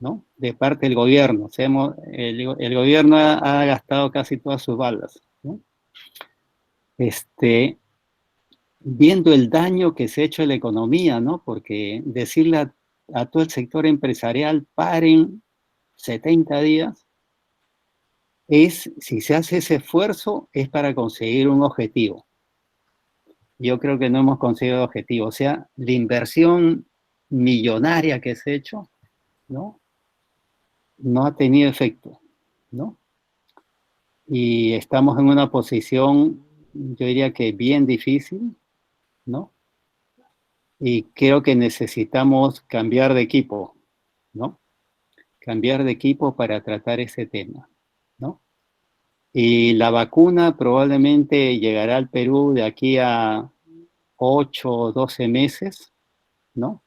¿no? De parte del gobierno. O sea, el gobierno ha gastado casi todas sus balas, ¿no? Viendo el daño que se ha hecho a la economía, ¿no? Porque decirle a todo el sector empresarial, paren 70 días, si se hace ese esfuerzo, es para conseguir un objetivo. Yo creo que no hemos conseguido el objetivo. O sea, la inversión millonaria que se ha hecho, ¿no? No ha tenido efecto, ¿no? Y estamos en una posición, yo diría que bien difícil, ¿no? Y creo que necesitamos cambiar de equipo, ¿no? Cambiar de equipo para tratar ese tema, ¿no? Y la vacuna probablemente llegará al Perú de aquí a 8 o 12 meses, ¿no?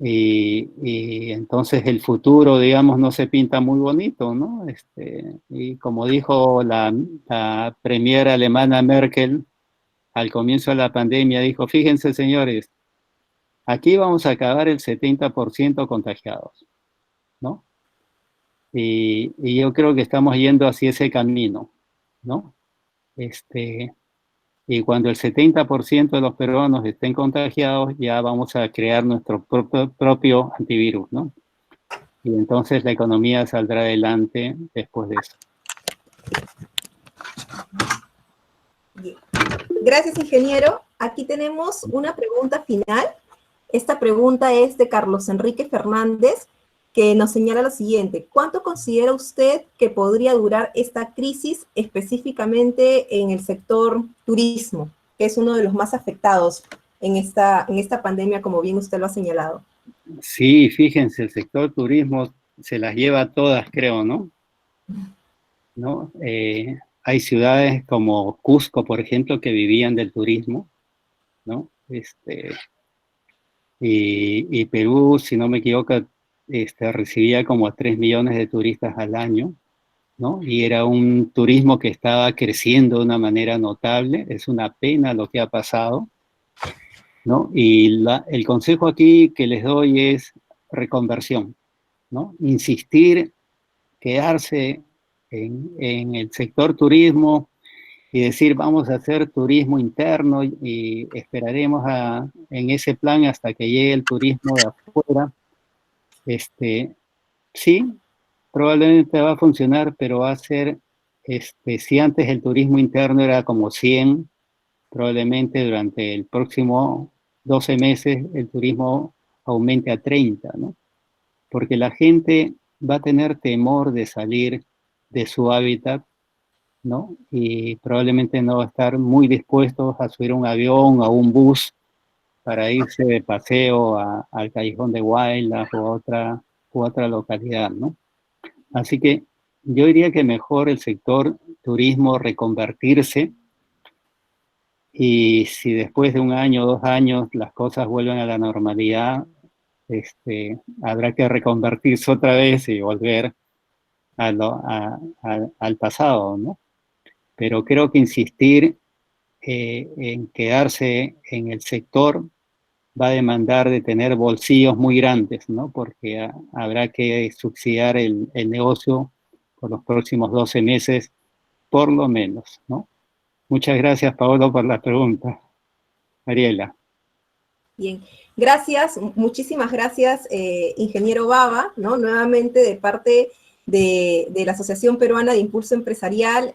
Y entonces el futuro, digamos, no se pinta muy bonito, ¿no? Y como dijo la premier alemana Merkel al comienzo de la pandemia, dijo, fíjense señores, aquí vamos a acabar el 70% contagiados, ¿no? Y yo creo que estamos yendo hacia ese camino, ¿no? Y cuando el 70% de los peruanos estén contagiados, ya vamos a crear nuestro propio antivirus, ¿no? Y entonces la economía saldrá adelante después de eso. Bien. Gracias, ingeniero. Aquí tenemos una pregunta final. Esta pregunta es de Carlos Enrique Fernández, que nos señala lo siguiente. ¿Cuánto considera usted que podría durar esta crisis específicamente en el sector turismo, que es uno de los más afectados en esta pandemia, como bien usted lo ha señalado? Sí, fíjense, el sector turismo se las lleva todas, creo, ¿no? ¿No? Hay ciudades como Cusco, por ejemplo, que vivían del turismo, ¿no? Y Perú, si no me equivoco, recibía como 3 millones de turistas al año, ¿no? Y era un turismo que estaba creciendo de una manera notable. Es una pena lo que ha pasado, ¿no? Y el consejo aquí que les doy es reconversión, ¿no? Insistir, quedarse en el sector turismo y decir, vamos a hacer turismo interno y esperaremos en ese plan hasta que llegue el turismo de afuera. Sí, probablemente va a funcionar, pero va a ser, si antes el turismo interno era como 100, probablemente durante el próximo 12 meses el turismo aumente a 30, ¿no? Porque la gente va a tener temor de salir de su hábitat, ¿no? Y probablemente no va a estar muy dispuestos a subir un avión o un bus para irse de paseo al Callejón de Huaylas u otra localidad, ¿no? Así que yo diría que mejor el sector turismo reconvertirse y si después de un año o 2 años las cosas vuelven a la normalidad, habrá que reconvertirse otra vez y volver al pasado, ¿no? Pero creo que insistir en quedarse en el sector va a demandar de tener bolsillos muy grandes, ¿no? Porque habrá que subsidiar el negocio por los próximos 12 meses, por lo menos, ¿no? Muchas gracias, Paolo, por la pregunta. Mariela. Bien, gracias, muchísimas gracias, ingeniero Baba, ¿no? Nuevamente de parte de la Asociación Peruana de Impulso Empresarial,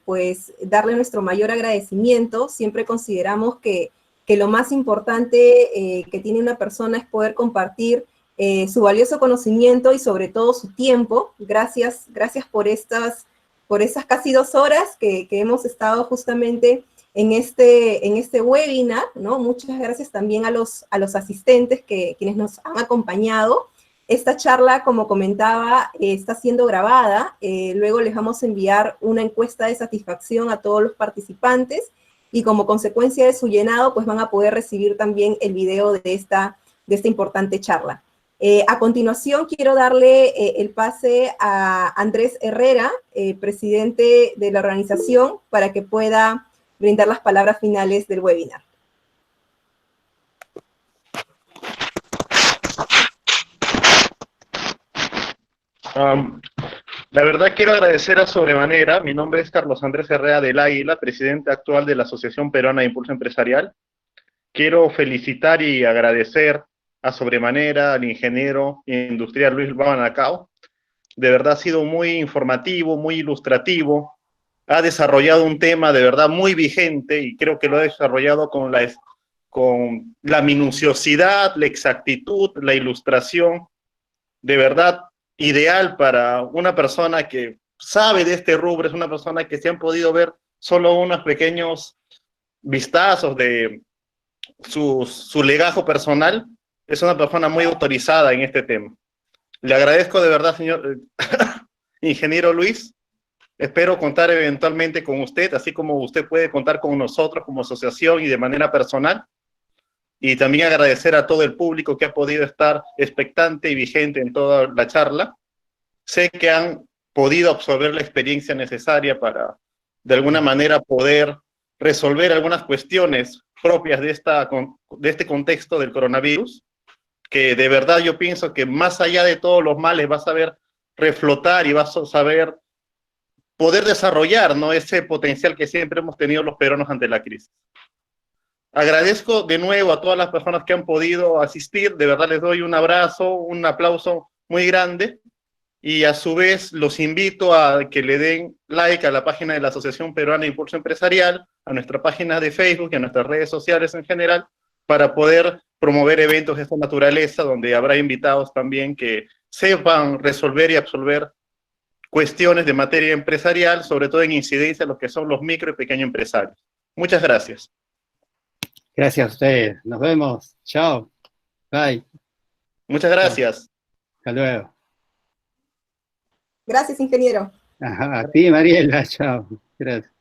pues darle nuestro mayor agradecimiento. Siempre consideramos que lo más importante que tiene una persona es poder compartir su valioso conocimiento y sobre todo su tiempo. Gracias por esas casi 2 horas que hemos estado justamente en este webinar, ¿no? Muchas gracias también a los asistentes quienes nos han acompañado. Esta charla, como comentaba, está siendo grabada. Luego les vamos a enviar una encuesta de satisfacción a todos los participantes y como consecuencia de su llenado, pues van a poder recibir también el video de esta importante charla. A continuación, quiero darle el pase a Andrés Herrera, presidente de la organización, para que pueda brindar las palabras finales del webinar. La verdad quiero agradecer a sobremanera. Mi nombre es Carlos Andrés Herrera del Águila, presidente actual de la Asociación Peruana de Impulso Empresarial. Quiero felicitar y agradecer a sobremanera al ingeniero industrial Luis Banacao. De verdad ha sido muy informativo, muy ilustrativo. Ha desarrollado un tema de verdad muy vigente y creo que lo ha desarrollado con la minuciosidad, la exactitud, la ilustración, de verdad ideal para una persona que sabe de este rubro. Es una persona que se han podido ver solo unos pequeños vistazos de su legajo personal. Es una persona muy autorizada en este tema. Le agradezco de verdad, señor ingeniero Luis. Espero contar eventualmente con usted, así como usted puede contar con nosotros como asociación y de manera personal. Y también agradecer a todo el público que ha podido estar expectante y vigente en toda la charla. Sé que han podido absorber la experiencia necesaria para, de alguna manera, poder resolver algunas cuestiones propias de este contexto del coronavirus, que de verdad yo pienso que más allá de todos los males vas a saber reflotar y vas a saber poder desarrollar, ¿no?, ese potencial que siempre hemos tenido los peruanos ante la crisis. Agradezco de nuevo a todas las personas que han podido asistir. De verdad les doy un abrazo, un aplauso muy grande. Y a su vez los invito a que le den like a la página de la Asociación Peruana de Impulso Empresarial, a nuestra página de Facebook y a nuestras redes sociales en general, para poder promover eventos de esta naturaleza, donde habrá invitados también que sepan resolver y absolver cuestiones de materia empresarial, sobre todo en incidencia a los que son los micro y pequeños empresarios. Muchas gracias. Gracias a ustedes. Nos vemos. Chao. Bye. Muchas gracias. Hasta luego. Gracias, ingeniero. Ajá, a ti, Mariela. Chao. Gracias.